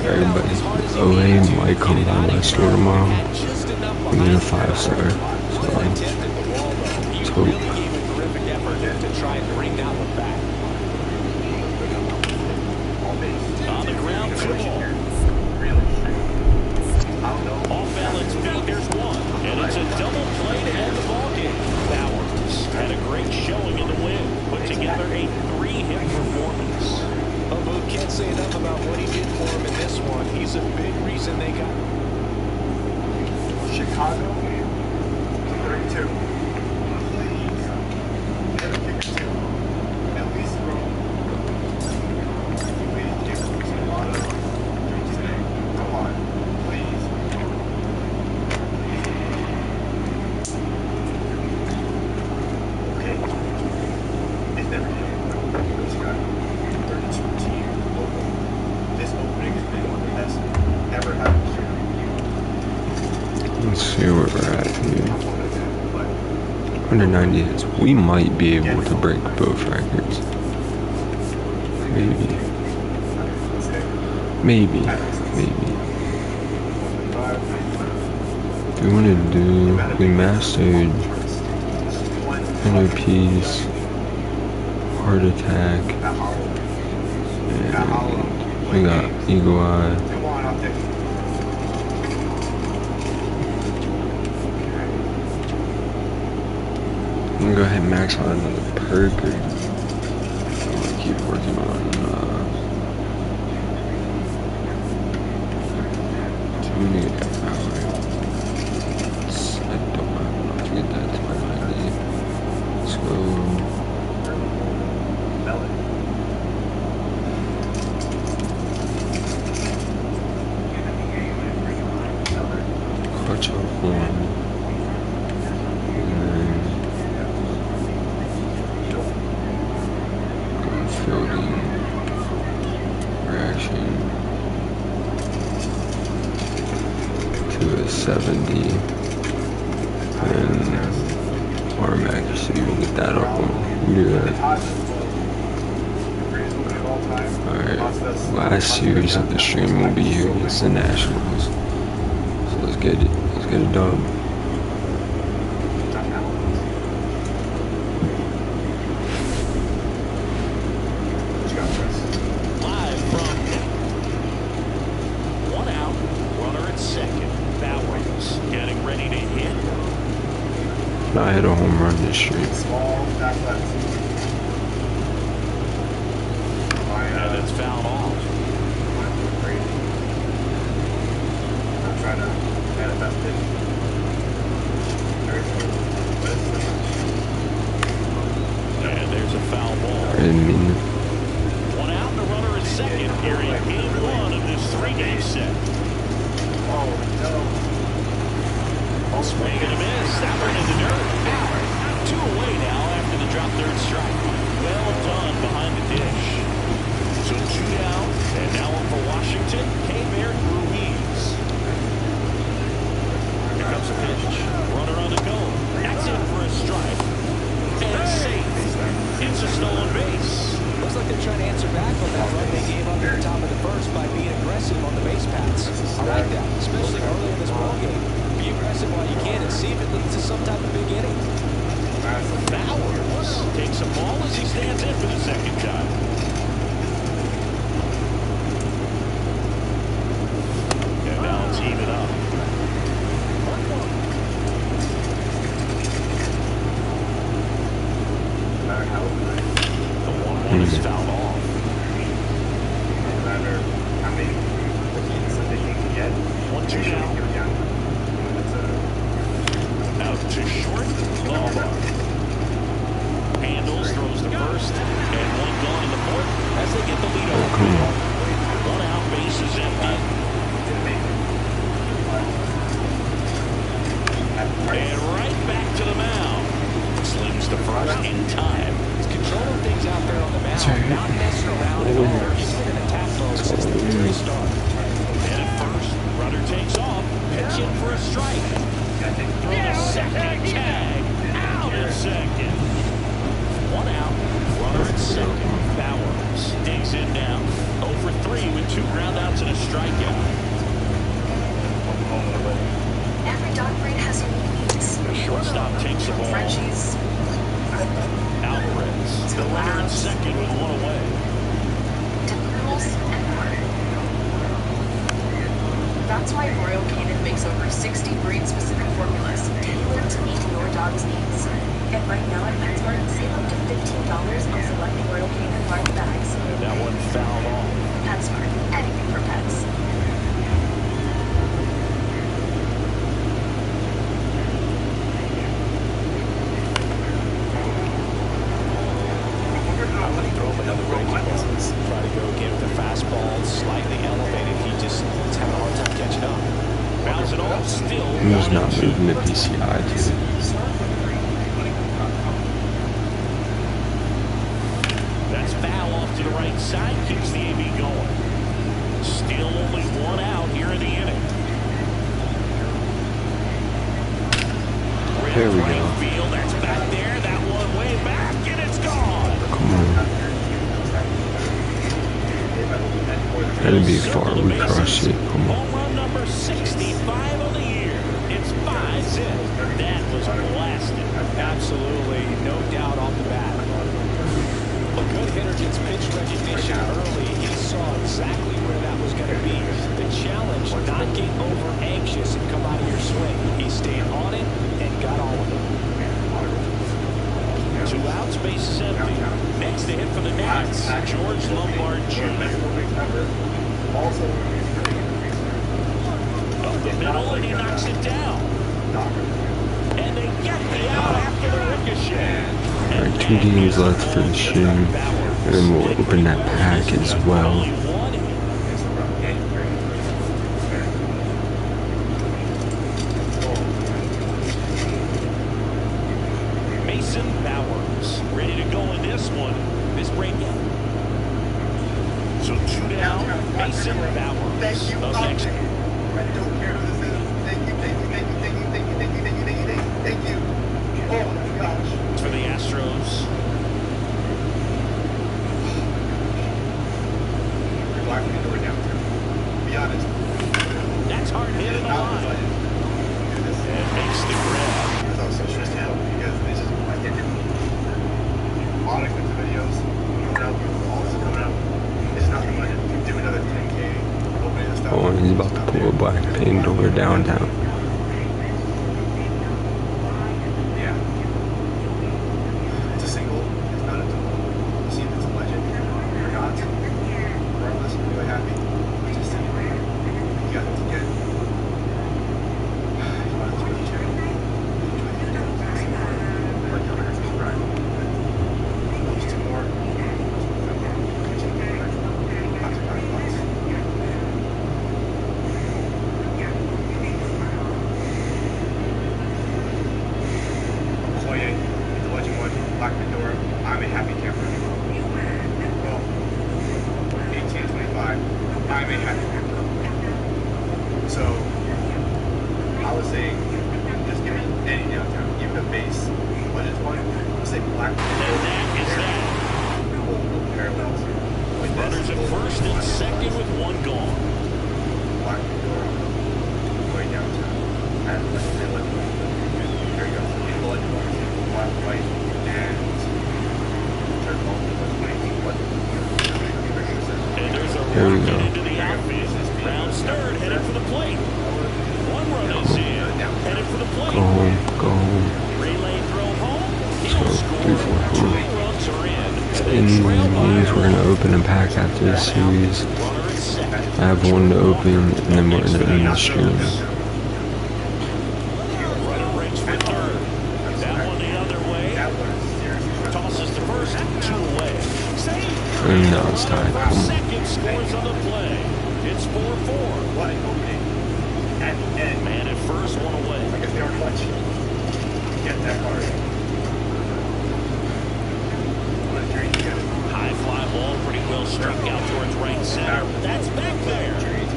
Everybody, OA might come down my store tomorrow. We need a 5-star. So, let's hope. To try and bring down the back. On the ground, 2 ball. Off balance feet, there's one. And it's a double play to end the ballgame. Bowers had a great showing in the win. Put together a 3-hit performance. Although can't say enough about what he did for him in this one. He's a big reason they got Chicago, 32. At least throw. Please give us a lot of drinks today. Come on, please. Okay. It's never been. It's got 32 teams local. This opening has been one of the best ever happened here. Let's see where we're at here. 190 hits. We might be able to break both records. Maybe. Maybe. We want to do. We mastered NOPs, heart attack, and we got eagle eye. I'm gonna go ahead and max out another perk. I'm gonna keep working on too many hours. I don't have enough to get that to my 90. Let's go. Clutch off one. Fielding, reaction to a 70, and arm accuracy, we'll get that up on. We'll do that. Alright, last series of the stream will be here against the Nationals. So let's get it done. I hit a home run this street. And it's fouled off. I'm trying to manifest it. And there's a foul ball. I didn't mean it. One out, the runner is second here in game 1 of this 3-game set. Oh, no. Swing and a miss. That one in the dirt. 2 away now after the drop third strike. Well done behind the dish. So 2 down, and now up for Washington, K-Bear Ruiz. Here comes a pitch. Runner on the go. That's in for a strike. And safe. It's a stolen base. Looks like they're trying to answer back on that run they gave up at the top of the first by being aggressive on the base paths. I like that, especially early in this ballgame. Be aggressive while you can and see if it leads to some type of big inning. Bowers takes a ball as he stands in for the second time. And now let's even up. The 1-1 is fouled off. No matter how many hits that they can get, 1-2 now. Out to short. Handles, throws to first, and 1 gone in the fourth as they get the lead over. 1 out, base is empty. And right back to the mound. Slings to first in time. He's controlling things out there on the mound, not messing around. in for a strike. Throw the second tag. Out at second. One out. Runner at second. Bowers digs in now. 0 for 3 with 2 groundouts and a strikeout. Every dog breed has unique needs. The shortstop takes the ball. Frenchies, Alvarez, the runner at second with 1 away. Poodles, and more. That's why Royal Canin makes over 60 breed-specific formulas tailored to meet your dog's needs. And right now at PetSmart, save up to $15 on select Royal Canin large bags. And that one fouled off. PetSmart, anything for pets. Throw him another breaking ball. Try to go again with the fastball, slightly elevated. He's having a hard time catching up. Bounce it off, still. He's not moving the PCI too. That's foul off to the right side, keeps the AB going. Still only 1 out here in the inning. There we Right go. field, that's back there. That one way back, and it's gone. Come on. That'd be far. We crushed it. Come on. Home run number 65 of the year. It's 5-zip. That was blasted. Absolutely, no doubt off the bat. A good hitter gets pitch recognition early. He saw exactly where that was going to be. The challenge, not get over anxious and come out of your swing. He stayed on it and got on with it. 2 outs, base is empty. Next to hit for the Nats, George Lombard Jr. Up the middle, and he knocks it down. And they get the out after the ricochet. Alright, 2 games left for the shoe. And then we'll open that pack as well. Mason Bowers ready to go in this one. This break in. So 2 down. Mason Bowers. Thank you. Up next. I don't care who this is. Thank you. Oh my gosh. For the Astros. You're locking the door down too. Be honest. That's hard hit in the line. And makes the grab. I was so stressed out because this is my ticket. All expensive videos coming out, all this is coming out. It's not the budget. Do another 10K. Opening this stuff. Oh, and he's about to pull a black paint door downtown. Yeah. It's a single. It's not a double. You see if it's a legend or not. Regardless, I'm really happy. It's just single. You got it to get. You want to really check. Those 2 more. So yeah, the legend one, Black Pandora. I'm a happy camper. Well, 1825. I'm a happy camper. So I was saying, just give me any downtown, even a base. Legends one, let's say Black And Pandora. that is that. No parallels. Like Runners at first and second with 1 gone. Black Pandora. Way downtown. And let's say legend one. There you go. The legend one. Black, white, and turquoise. And there's a There we rocket go. into the outfield. Rounds third, headed for the plate. 1 run is in, headed for the plate. Go home. Go home. Relay throw home. Let's He'll go. score. 3, 4, 2 4. runs are in. In these, we're going to open a pack after this series. Runner at second. I have 1 to open, and then we're going to end the stream. Runner breaks for third. That one the other way. Tosses to first, 2 away. Save. And now it's tied. Come on. Second scores on the play. It's 4-4. What an opening. And Man at first, 1 away. I guess they are clutch. Get that card. What a dream to get it. High fly ball, pretty well struck out towards right center. That's back there.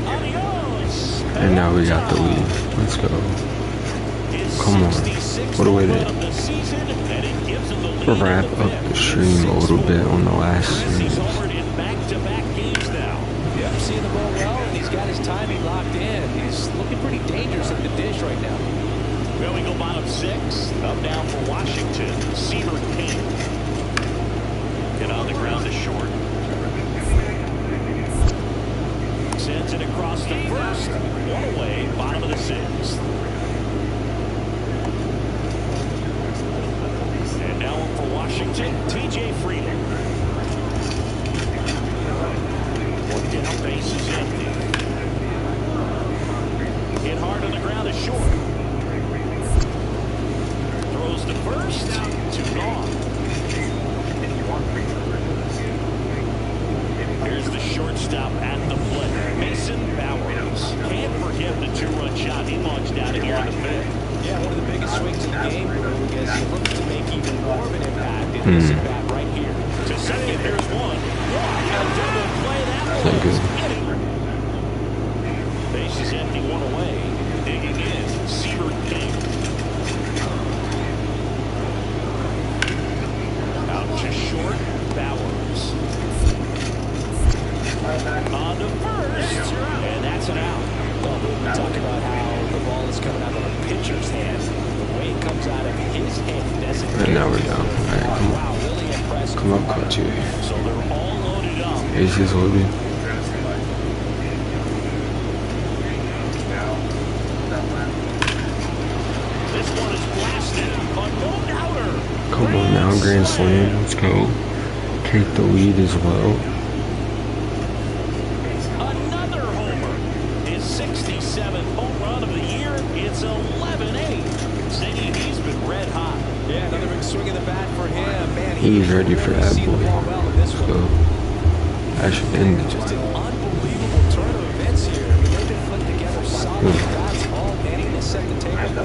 Adios. And now Alright, we got the lead. Let's go. Come on. What a way to wrap up the stream a little bit on the last series. Yep, seeing the ball well, and he's got his timing locked in. He's looking pretty dangerous at the dish right now. Well, we go bottom 6. Up now for Washington. Cedar King. And on the ground is short. Sends it across the first. One away, bottom of the 6th. And now for Washington, T.J. Freedom. One down, base is empty. Hit hard on the ground is short. Throws the first, 2 gone. Here's the shortstop at the plate, Mason Bowers. Can't forget the 2-run shot he launched out of here in the 5th. Yeah, one of the biggest swings in the game, because he looks to make even more of an impact in this at-bat right here. To second, there's one. A double play, that Thank was you. inning. Base is empty, 1 away. Digging in, Cedar King. Out to short, Bowers. On to first, and that's an out. Well, we talked about how the ball is coming out of a pitcher's hand. The way it comes out of his hand doesn't. And now we're down. Alright, come on. Wow, really impressive. Come up, coach. So they're all loaded up. Aces loaded. This one is blasted. A no-doubter. Come on now, grand slam. Let's go. Take the lead as well. Another homer. His 67th home run of the year. It's 11-8. Ziggy, he's been red hot. Yeah, another big swing of the bat for him. Man, He's ready for that see the ball boy. well in this So, one. I should end it. Just an unbelievable turn of events here. I mean, they've been put together solid bats all inning to set the table for him,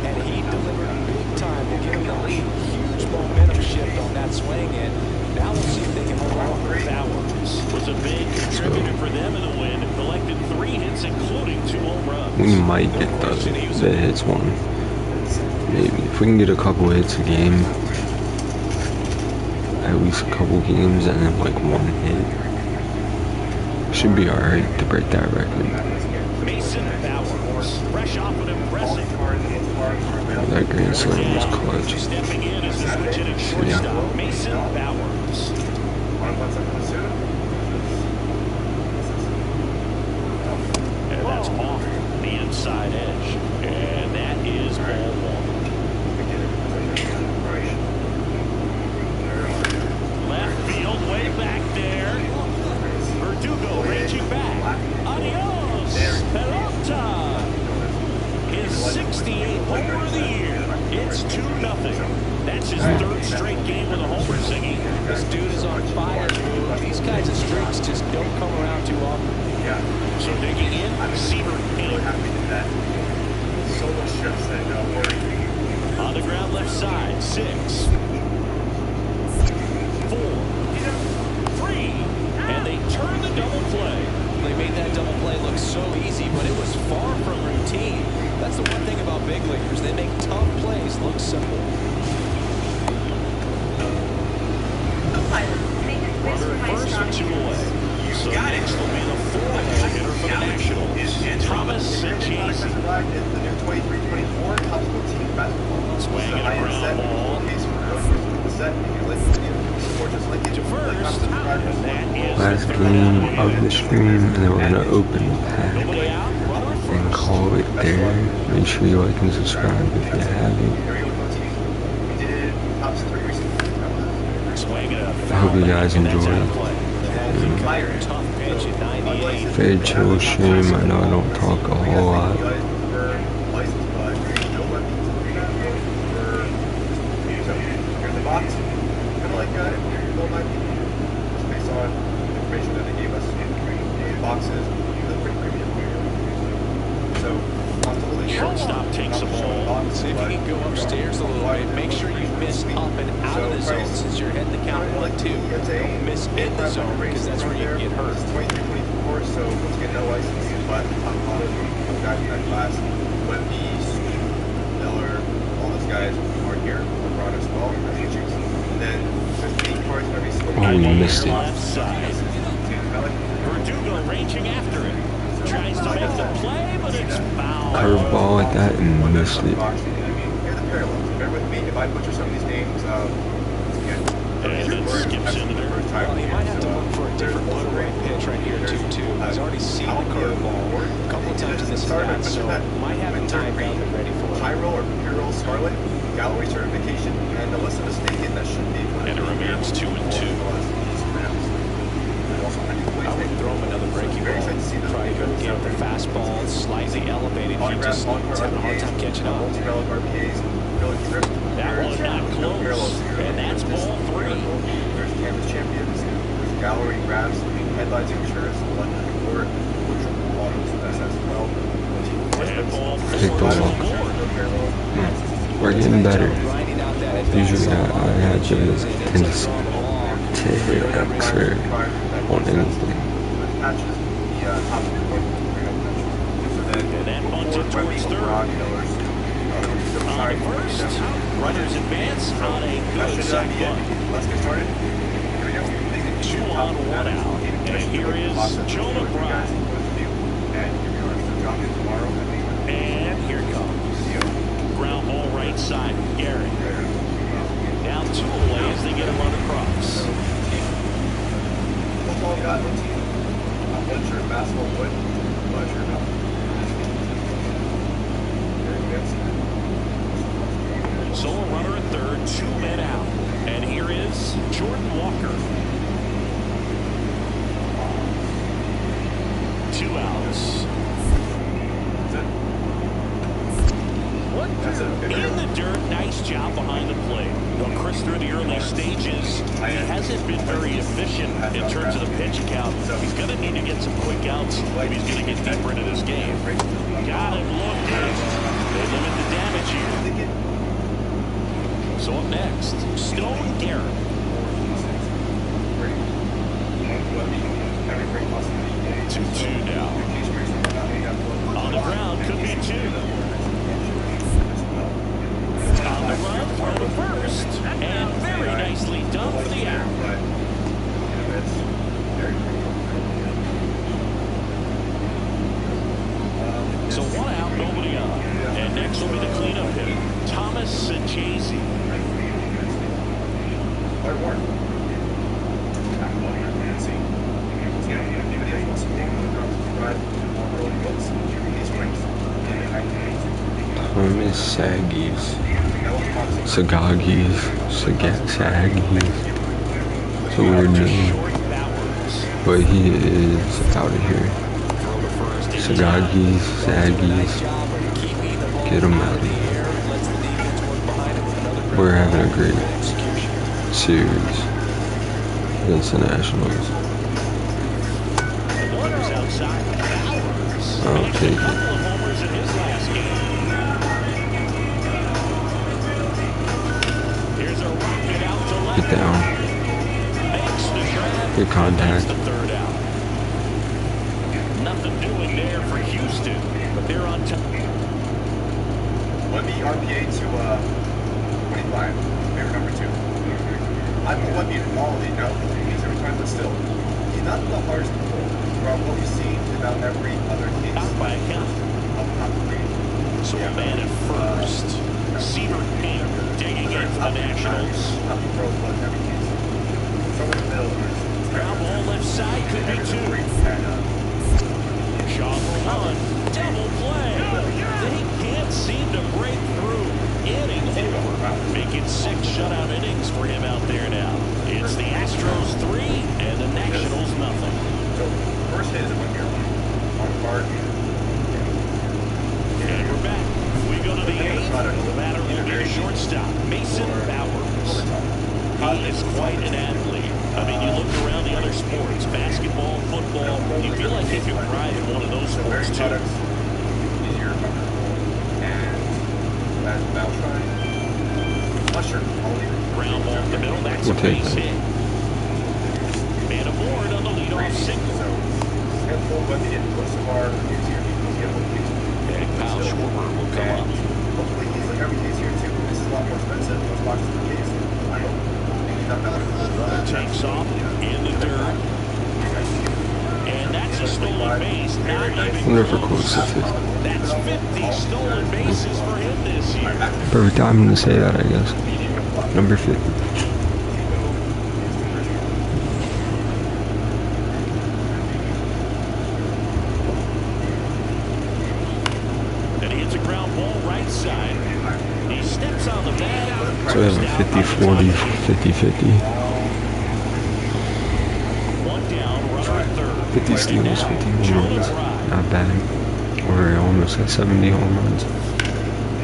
and he delivered big time to give him the lead. Huge momentum shift on that swing, and now we'll see if they can hold on. Bowers was a big contributor for them in the win. Collected 3 hits, including 2 home runs. We might get the hits one. Maybe. If we can get a couple hits a game, at least a couple games, and then like 1 hit, should be alright to break that record. Mason Bowers, fresh off an impressive. That grand slam was clutch. Stepping in as the switch hitting shortstop, Mason Bowers. And that's off the inside edge. And that is ball 1. Left field, way back there. Verdugo reaching back. Adios, pelota. His 68th homer of the year. It's 2-0. That's his 3rd straight game with a homer, Ziggy. This dude is on fire. These kinds of streaks just don't come around too often. So digging in, Cedar King. So much stress that worry. On the ground left side, 6, 4, 3, and they turn the double play. They made that double play look so easy, but it was far from routine. That's the one thing about big leaguers. They make tough plays look simple. Runner first and 2 away. So next will be the 4-hole hitter for the Nationals, Thomas Sanchez. Swinging a ground ball to first, and that is Last game of the stream, and then we're gonna open the pack nobody out. Runner and first. call it there. Make sure you like and subscribe if you haven't. Swinging a I hope you guys and that's enjoy. out of play. Tough pitch at 98. Very chill stream. I know I don't talk a whole lot. Shortstop takes the ball. See if you can go upstairs a little bit. Make sure you miss up and out of the zone since you're heading the count 1-2. Don't miss in the zone because that's where you can get hurt. So let's get no license. but a lot of guys in that class, Wemby, Miller, all those guys are here, LeBron as well, as you choose. And then there's 8 cards for every sport. Oh, we missed it. Left side. Verdugo ranging after it. Tries to make the play, but it's foul. Curveball like that and missed it. Here are the parallels. Bear with me if I butcher some of these names. And it skips into the first time. Well, he might have to look for a different put-away pitch right here, too. He's already seen the curveball a couple of times in this at-bat, so might have it timed out and ready for it. Pyro or Pyro Scarlet, gallery certification, and unless I'm mistaken, that should be. And it remains 2-2. I would throw him another breaking ball. Try to go get the fastball slightly elevated. He just he's having a hard time catching up. That one not close. And that's ball 3. There's Campus Champions, there's Gallery Grabs, Headlights Insurance, London Report, which autos with us as well. And ball 4 Take the is walk. aboard. We're getting better. Grinding out that advance Usually I had to and it's a strong ball. hit extra on anything. Patches, the top of the court, And that bunted towards third. On to first. Runners advance on a good sac bunt. Let's get started. Here we go. 2 on, 1 out. And here is Jonah Bryan. And here comes. Ground ball right side. Gary. Down 2 away as they get him on across. Football got routine. One shirt, basketball wood. One shirt up. Solo runner at third, 2 men out. And here is Jordan Walker. 2 outs. In the dirt, nice job behind the plate. Though Chris, through the early stages, he hasn't been very efficient in terms of the pitch count. He's going to need to get some quick outs if he's going to get deeper into this game. Got him looking. They limit the damage here. So up next, Stone Garrett. 2-2 now. On the ground, could be 2. On the run, throw to first. And very nicely done for the out. So 1 out, nobody on. And next will be the cleanup hitter, Thomas Sajazi. Thomas Saggies. Sagagis. Saggies. It's a weird name. But he is out of here. Sagagis, Saggies. Get him out of here. We're having a great series against the Nationals. I'll take it. Get down. Good contact. Nothing doing there for Houston, but they're on top. Let me RPA to 25. Favorite number 2. I'm a Wemby in quality, no. He's every time, but still, he's not the hardest to pull. From what we've seen about every other case. Out by a count. So a man at first. Cedar Pink digging in for the Nationals. Ground ball left side, could be 2. Shaw for 1. Double play. They can't seem to break through. Inning over. Making 6 shutout innings for him out there now. It's the Astros 3 and the Nationals nothing. So first hit is a 1 year on card. And we're back. We go to the 8th. The batter will be the shortstop, Mason Bowers. He is quite an athlete. I mean, you look around the other sports, basketball, football, you feel like he could thrive in one of those sports too. Ground ball up the middle, that's a base hit. And aboard on the leadoff single. wonder if we're close to 50. That's 50 stolen bases for him this year. Perfect time to say that, I guess. Number 50. And he hits a ground ball right side. He steps on the bag. So we have a 50-40, 50-50. One down, runner at third. 50 steals, 50 home runs. Not bad. We're almost at 70 home runs.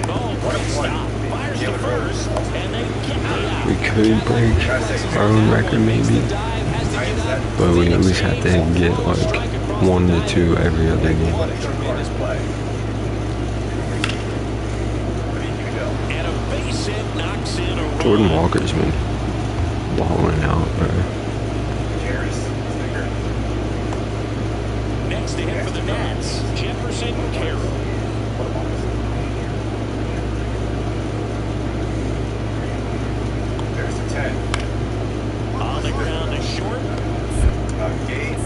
Oh, great stop. Fires to first, and they get out. We could break our own record maybe, but we at least have to get like 1 to 2 every other game. And a base hit knocks in a run. Jordan Walker's been balling out, bro. Next to hit for the Nats, Jefferson Carroll. There's a 10. On the ground is short. Gate.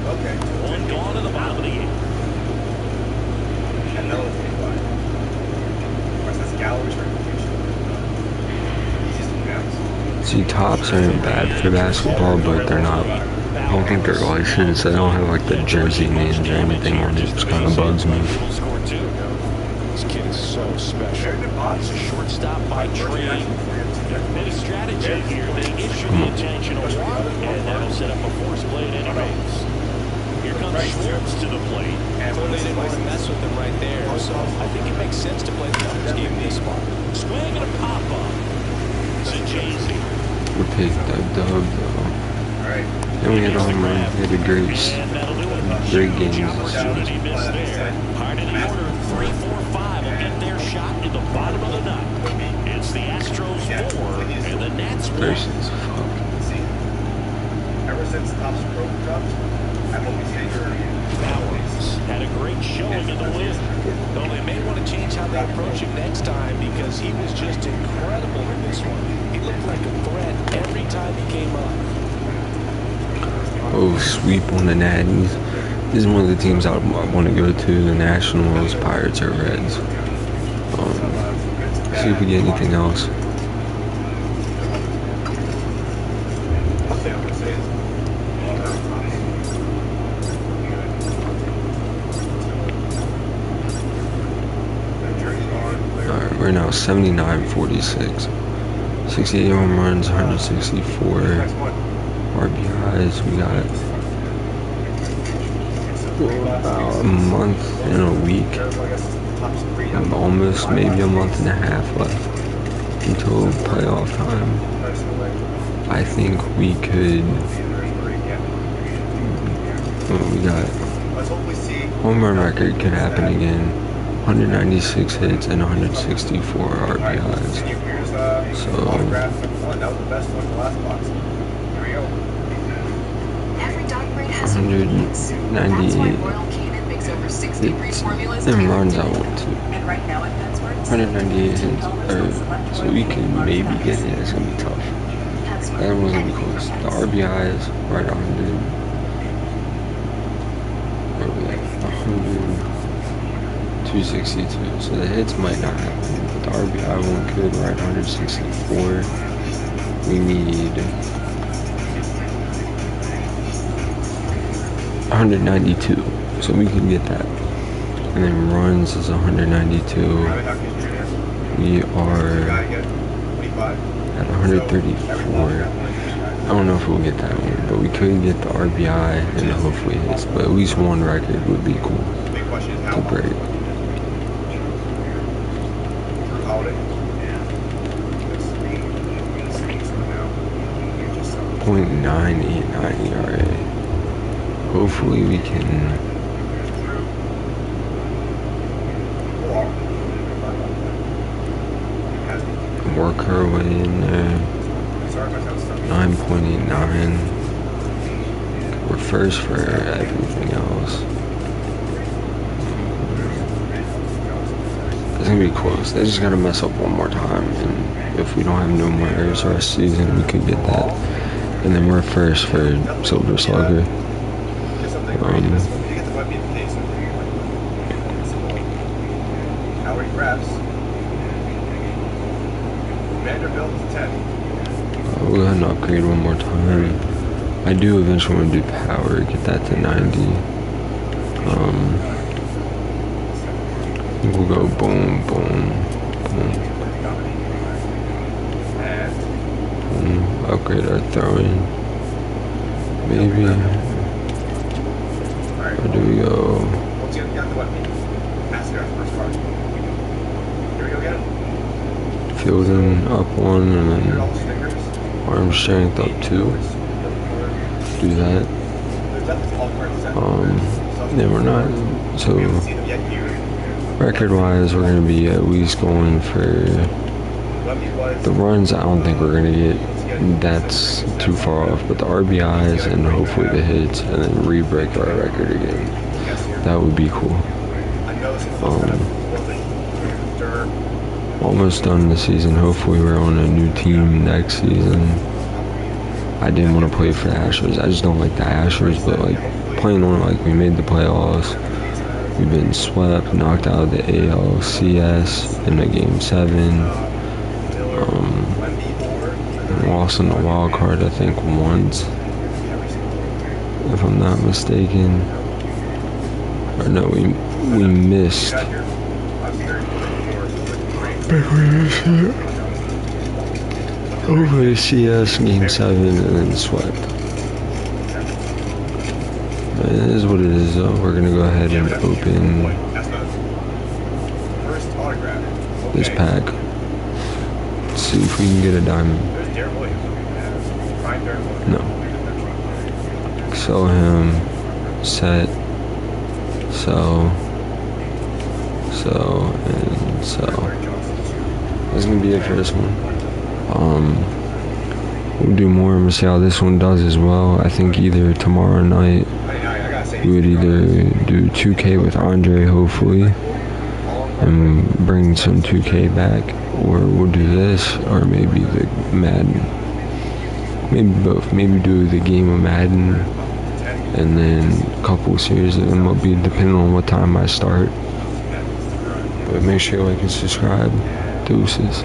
Okay. One gone to the bottom of the 8th. And that was 85. Of course, that's Galloway's reputation. Easiest to pronounce. See, tops aren't bad for basketball, but they're not. I don't think they're licensed. They don't have like the jersey names or anything on it. It kind of bugs me. Score 2. This kid is so special. He's a shortstop by trade. Bit of strategy here. They issue the intentional walk, and that'll set up a force play at any base. Here comes Schwartz to the plate. Well, they didn't want to mess with him right there, so I think it makes sense to play the numbers game this spot. Swing and a pop-up. Zajazi. We picked that dub though. And we had a home run. We had a great game. Opportunity missed there. Hard in the order. 3, 4, 5 will get their shot in the bottom of the ninth. It's the Astros 4 and the Nats 1. Versus fuck. Ever since Topps Pro dropped, I've always hated Bowers had a great showing in the win. Though they may want to change how they approach him next time because he was just incredible in this one. He looked like a threat every time he came up. Oh, sweep on the Natties. This is one of the teams I want to go to. The Nationals, Pirates, or Reds. See if we get anything else. Alright, we're now 79-46. 68 home runs, 164 RBIs. We got about a month and a week, almost maybe a month and a half left until playoff time. I think we could. We got home run record could happen again. 196 hits and 164 RBIs. So. Every dog breed has 198 hits and runs I want to. 198 hits, so we can maybe get it. It's gonna be tough. That one's gonna be close. The RBI is right on 100. Where we at? 262. So the hits might not happen, but the RBI one could. Right, 164. We need 192, so we can get that. And then runs is 192. We are at 134. I don't know if we'll get that one, but we could get the RBI and hopefully hits. But at least one record would be cool to break. .989 ERA. Hopefully we can work our way in there. 9.89. We're first for everything else. It's gonna be close. They just gotta mess up one more time, and if we don't have no more errors the rest of the season, we could get that. And then we're first for Silver Slugger. already refs. Vanderbilt is 10. We'll go ahead and upgrade one more time. I do eventually want to do power, get that to 90. We'll go boom, boom, boom. Boom. Upgrade our throwing. Maybe. Where do we go? Fielding up 1 and then arm strength up 2. Do that. Then we're not. So record wise, we're gonna be at least going for the runs. I don't think we're gonna get. That's too far off. But the RBIs and hopefully the hits, and then re-break our record again. That would be cool. Almost done the season. Hopefully we're on a new team next season. I didn't want to play for the Astros. I just don't like the Astros, but like playing on it, like we made the playoffs. We've been swept, knocked out of the ALCS in the Game 7. Lost in the wild card, I think, once, if I'm not mistaken. Or no, we missed. Over the CS Game 7 and then swept. But it is what it is, though. We're gonna go ahead and open this pack. See if we can get a diamond. No. Sell him. Set. Sell. Sell. And sell. That's gonna be it for this one. We'll do more and we'll see how this one does as well. I think either tomorrow night we would either do 2K with Andre, hopefully, and bring some 2K back, or we'll do this, or maybe the Madden. Maybe both. Maybe do the game of Madden, and then a couple series of them will be depending on what time I start. But make sure you like and subscribe. Deuces.